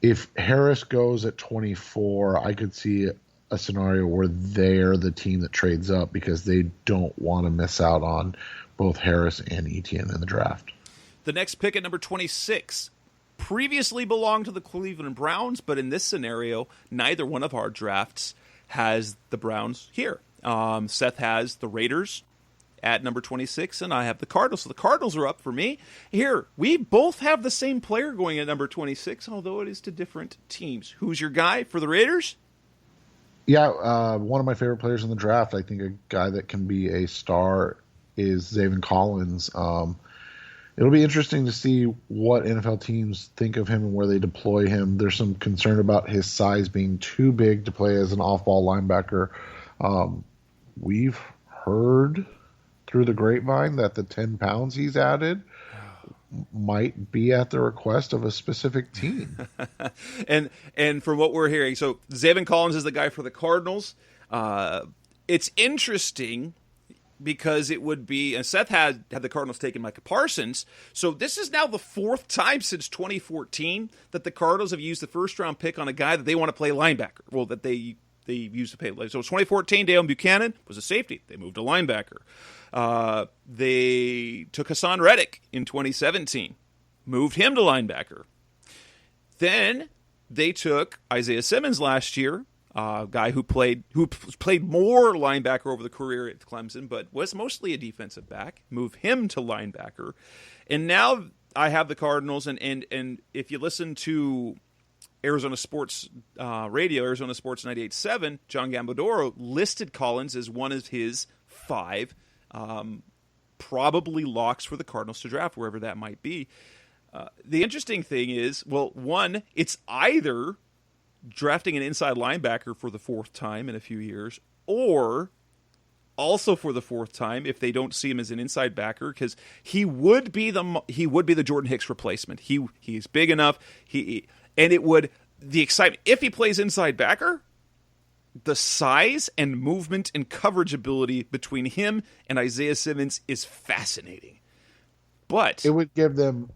if Harris goes at 24, I could see a scenario where they're the team that trades up because they don't want to miss out on both Harris and Etienne in the draft. The next pick at number 26 previously belonged to the Cleveland Browns, but in this scenario, neither one of our drafts has the Browns here. Seth has the Raiders at number 26, and I have the Cardinals. So the Cardinals are up for me. Here, we both have the same player going at number 26, although it is to different teams. Who's your guy for the Raiders? Yeah, one of my favorite players in the draft, I think a guy that can be a star is Zaven Collins. It'll be interesting to see what NFL teams think of him and where they deploy him. There's some concern about his size being too big to play as an off-ball linebacker. We've heard through the grapevine that the 10 pounds he's added might be at the request of a specific team. and from what we're hearing, so Zaven Collins is the guy for the Cardinals. It's interesting because it would be, and Seth had the Cardinals taking Micah Parsons, so this is now the fourth time since 2014 that the Cardinals have used the first-round pick on a guy that they want to play linebacker. Well, that they used to pay. So it was 2014, Dale Buchanan was a safety. They moved to linebacker. They took Hassan Reddick in 2017, moved him to linebacker. Then they took Isaiah Simmons last year, a guy who played more linebacker over the career at Clemson, but was mostly a defensive back. Move him to linebacker, and now I have the Cardinals. And if you listen to Arizona Sports Radio, Arizona Sports 98.7, John Gambadoro listed Collins as one of his 5 probably locks for the Cardinals to draft, wherever that might be. The interesting thing is, well, one, it's either drafting an inside linebacker for the 4th time in a few years, or also for the 4th time if they don't see him as an inside backer, because he would be the Jordan Hicks replacement. He's big enough. And it would, the excitement, if he plays inside backer, the size and movement and coverage ability between him and Isaiah Simmons is fascinating. But it would give them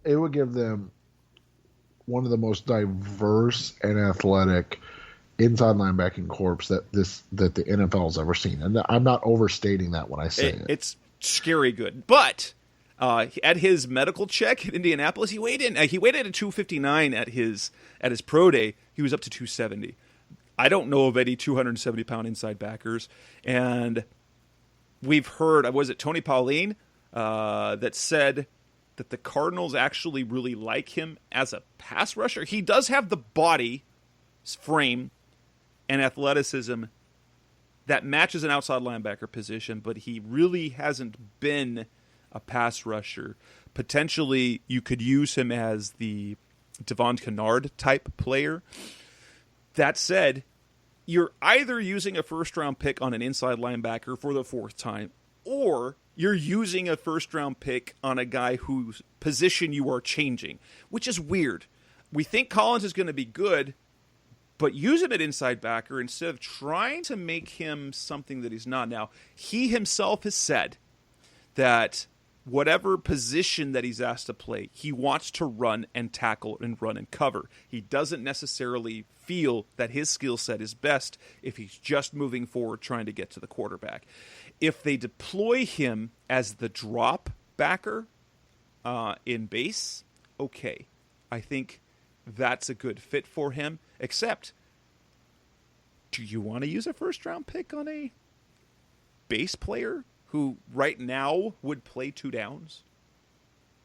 one of the most diverse and athletic inside linebacking corps that the NFL's ever seen. And I'm not overstating that when I say it. It's scary good. But at his medical check in Indianapolis, he weighed in at 259 at his pro day. He was up to 270. I don't know of any 270-pound inside backers. And we've heard, was it Tony Pauline that said that the Cardinals actually really like him as a pass rusher? He does have the body, frame, and athleticism that matches an outside linebacker position, but he really hasn't been a pass rusher. Potentially, you could use him as the Devon Kennard type player. That said, you're either using a first-round pick on an inside linebacker for the 4th time, or you're using a first-round pick on a guy whose position you are changing, which is weird. We think Collins is going to be good, but use him at inside backer instead of trying to make him something that he's not. Now, he himself has said that whatever position that he's asked to play, he wants to run and tackle and run and cover. He doesn't necessarily feel that his skill set is best if he's just moving forward trying to get to the quarterback. If they deploy him as the drop backer in base, okay. I think that's a good fit for him. Except, do you want to use a first-round pick on a base player who right now would play 2 downs?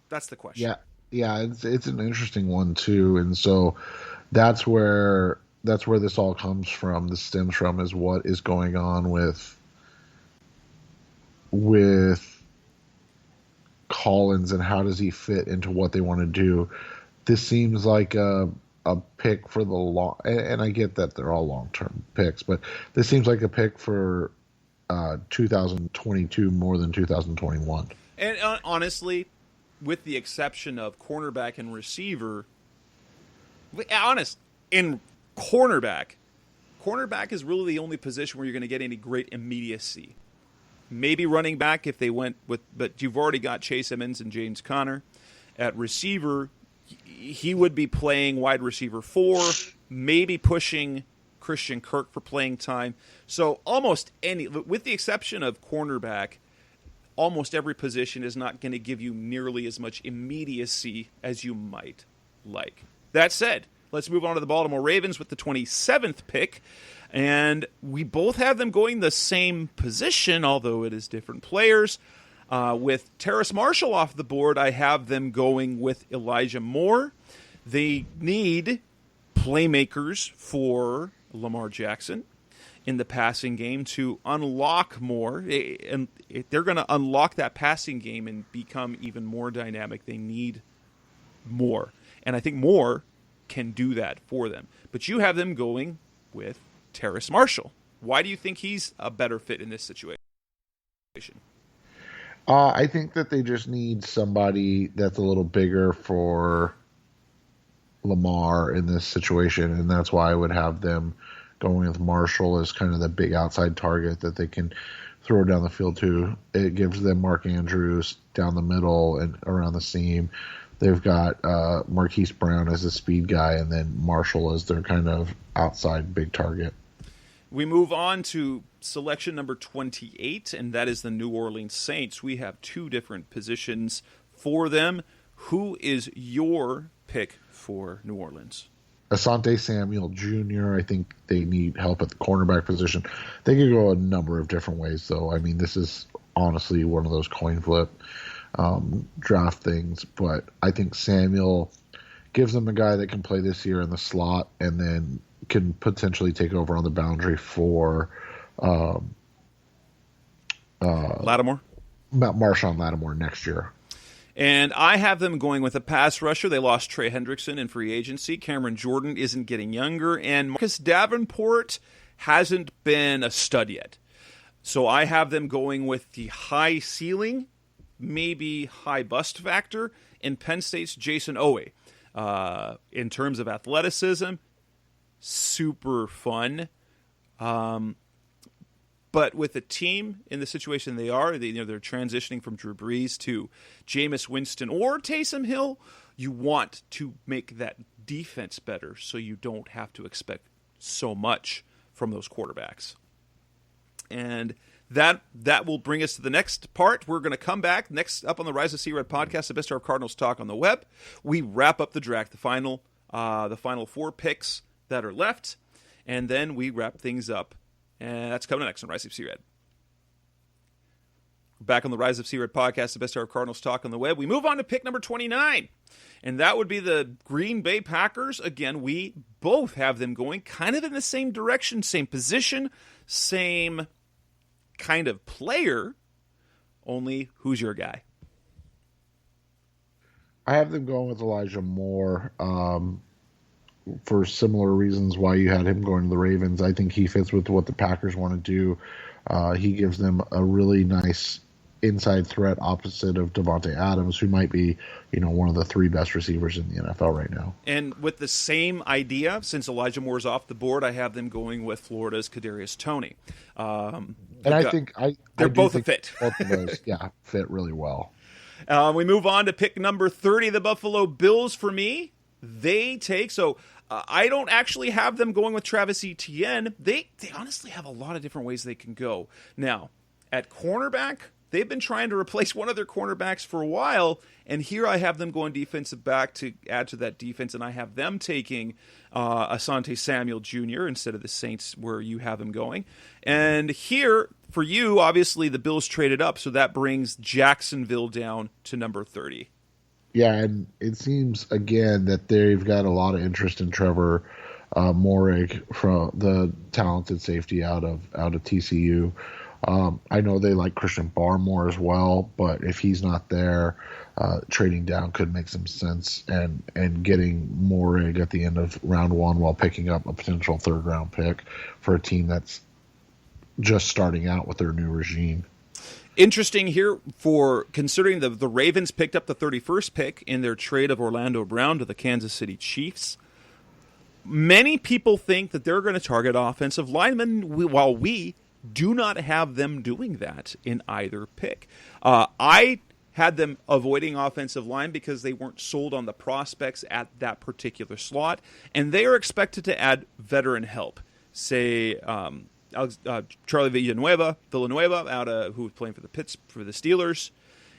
That's the question. Yeah, it's an interesting one too, and so that's where this all comes from. This stems from is what is going on with Collins and how does he fit into what they want to do. This seems like a pick for the long, and I get that they're all long-term picks, but this seems like a pick for 2022 more than 2021. And honestly, with the exception of cornerback and receiver, in cornerback is really the only position where you're going to get any great immediacy. Maybe running back if they went with, but you've already got Chase Edmonds and James Conner. At receiver, he would be playing wide receiver 4, maybe pushing Christian Kirk for playing time. So almost any, with the exception of cornerback, almost every position is not going to give you nearly as much immediacy as you might like. That said, let's move on to the Baltimore Ravens with the 27th pick. And we both have them going the same position, although it is different players. With Terrace Marshall off the board, I have them going with Elijah Moore. They need playmakers for Lamar Jackson in the passing game to unlock more. And if they're going to unlock that passing game and become even more dynamic, they need more. And I think Moore can do that for them. But you have them going with Terrace Marshall. Why do you think he's a better fit in this situation? I think that they just need somebody that's a little bigger for Lamar in this situation, and that's why I would have them going with Marshall as kind of the big outside target that they can throw down the field to. It gives them Mark Andrews down the middle and around the seam. They've got Marquise Brown as a speed guy, and then Marshall as their kind of outside big target. We move on to selection number 28, and that is the New Orleans Saints. We have two different positions for them. Who is your pick for New Orleans? Asante Samuel Jr., I think they need help at the cornerback position. They could go a number of different ways, though. I mean, this is honestly one of those coin flip draft things, but I think Samuel gives them a guy that can play this year in the slot and then can potentially take over on the boundary for Lattimore? Marshawn Lattimore next year. And I have them going with a pass rusher. They lost Trey Hendrickson in free agency. Cameron Jordan isn't getting younger. And Marcus Davenport hasn't been a stud yet. So I have them going with the high ceiling, maybe high bust factor in Penn State's Jason Owe. In terms of athleticism, super fun. But with a team in the situation they are, they're transitioning from Drew Brees to Jameis Winston or Taysom Hill. You want to make that defense better so you don't have to expect so much from those quarterbacks. And that will bring us to the next part. We're going to come back next up on the Rise of Sea Red podcast, the best of our Cardinals talk on the web. We wrap up the draft, the final 4 picks that are left, and then we wrap things up. And that's coming next on Rise of Sea Red. Back on the Rise of Sea Red podcast, the best of our Cardinals talk on the web. We move on to pick number 29, and that would be the Green Bay Packers. Again, we both have them going kind of in the same direction, same position, same kind of player, only who's your guy? I have them going with Elijah Moore for similar reasons why you had him going to the Ravens. I think he fits with what the Packers want to do. He gives them a really nice inside threat opposite of Devontae Adams, who might be, one of the 3 best receivers in the NFL right now. And with the same idea, since Elijah Moore's off the board, I have them going with Florida's Kadarius Toney. I think they're both a fit. Both of those, fit really well. We move on to pick number 30, the Buffalo Bills. For me, they take I don't actually have them going with Travis Etienne. They honestly have a lot of different ways they can go. Now, at cornerback, they've been trying to replace one of their cornerbacks for a while, and here I have them going defensive back to add to that defense, and I have them taking Asante Samuel Jr. instead of the Saints where you have them going. And here, for you, obviously the Bills traded up, so that brings Jacksonville down to number 30. Yeah, and it seems, again, that they've got a lot of interest in Trevor Moehrig, from the talented safety out of TCU. I know they like Christian Barmore as well, but if he's not there, trading down could make some sense, and getting Moehrig at the end of round 1 while picking up a potential 3rd-round pick for a team that's just starting out with their new regime. Interesting here, for considering the Ravens picked up the 31st pick in their trade of Orlando Brown to the Kansas City Chiefs. Many people think that they're going to target offensive linemen, while we do not have them doing that in either pick. I had them avoiding offensive line because they weren't sold on the prospects at that particular slot, and they are expected to add veteran help. Say, Charlie Villanueva, who was playing for the Steelers,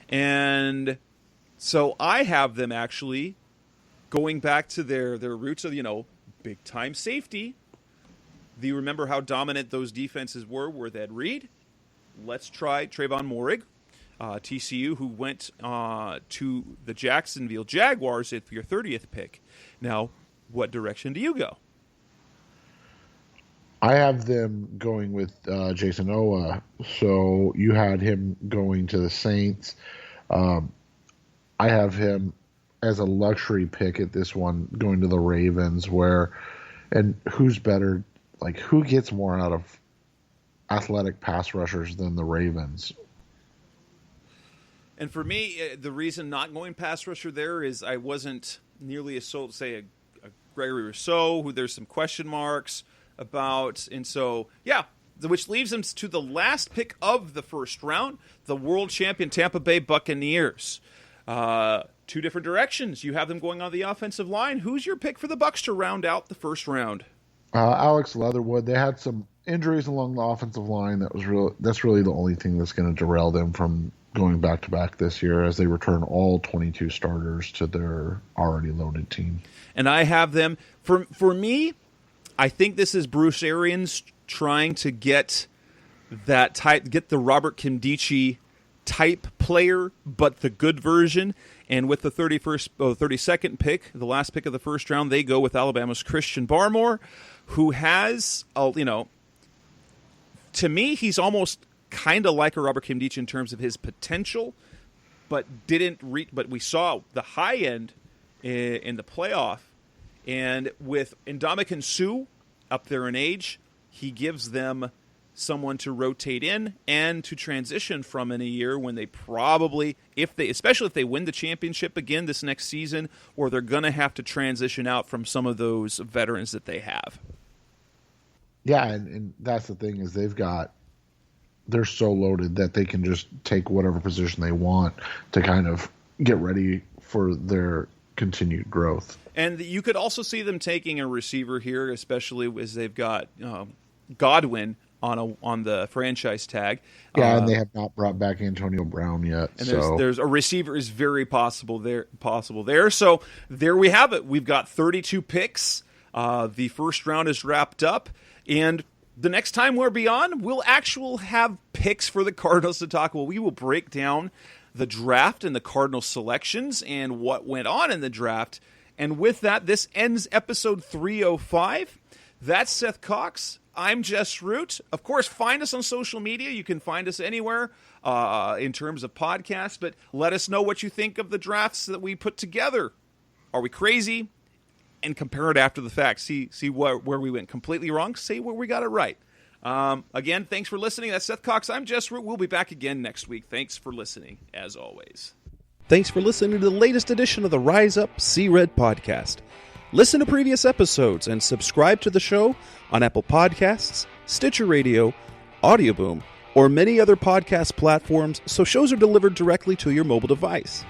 and so I have them actually going back to their roots of big time safety. Do you remember how dominant those defenses were with Ed Reed? Let's try Trayvon Moehrig, TCU, who went to the Jacksonville Jaguars at your 30th pick. Now, what direction do you go? I have them going with Jason Owa. So you had him going to the Saints. I have him as a luxury pick at this one going to the Ravens, and who's better? Like, who gets more out of athletic pass rushers than the Ravens? And for me, the reason not going pass rusher there is I wasn't nearly as sold, say, a Gregory Rousseau, who there's some question marks about. And so, yeah, which leaves them to the last pick of the first round, the world champion Tampa Bay Buccaneers. Two different directions. You have them going on the offensive line. Who's your pick for the Bucs to round out the first round? Alex Leatherwood. They had some injuries along the offensive line. That's really the only thing that's going to derail them from going back-to-back this year as they return all 22 starters to their already loaded team. And I have them. For me, I think this is Bruce Arians trying to get the Robert Kimdichie type player, but the good version. And with the 32nd pick, the last pick of the first round, they go with Alabama's Christian Barmore, who has, to me, he's almost kind of like a Robert Kimdichie in terms of his potential, but but we saw the high end in the playoff. And with Ndamukong Suh up there in age, he gives them someone to rotate in and to transition from in a year when they probably, especially if they win the championship again this next season, or they're going to have to transition out from some of those veterans that they have. Yeah, and that's the thing is they're so loaded that they can just take whatever position they want to kind of get ready for their continued growth. And you could also see them taking a receiver here, especially as they've got Godwin on the franchise tag. Yeah, and they have not brought back Antonio Brown yet. And so there's a receiver is very possible there. So there we have it. We've got 32 picks. The first round is wrapped up, and the next time we're beyond, we'll actually have picks for the Cardinals to talk. Well, we will break down the draft and the Cardinals selections and what went on in the draft. And with that, this ends episode 305. That's Seth Cox. I'm Jess Root. Of course, find us on social media. You can find us anywhere in terms of podcasts, but let us know what you think of the drafts that we put together. Are we crazy? And compare it after the fact. See where we went completely wrong. See where we got it right. Again, thanks for listening. That's Seth Cox. I'm Jess Root. We'll be back again next week. Thanks for listening, as always. Thanks for listening to the latest edition of the Rise Up, See Red podcast. Listen to previous episodes and subscribe to the show on Apple Podcasts, Stitcher Radio, Audioboom, or many other podcast platforms so shows are delivered directly to your mobile device.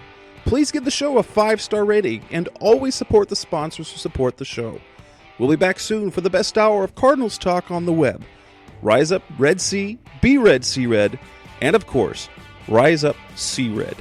Please give the show a 5-star rating and always support the sponsors who support the show. We'll be back soon for the best hour of Cardinals talk on the web. Rise Up, Red Sea, Be Red, See Red, and of course, Rise Up, See Red.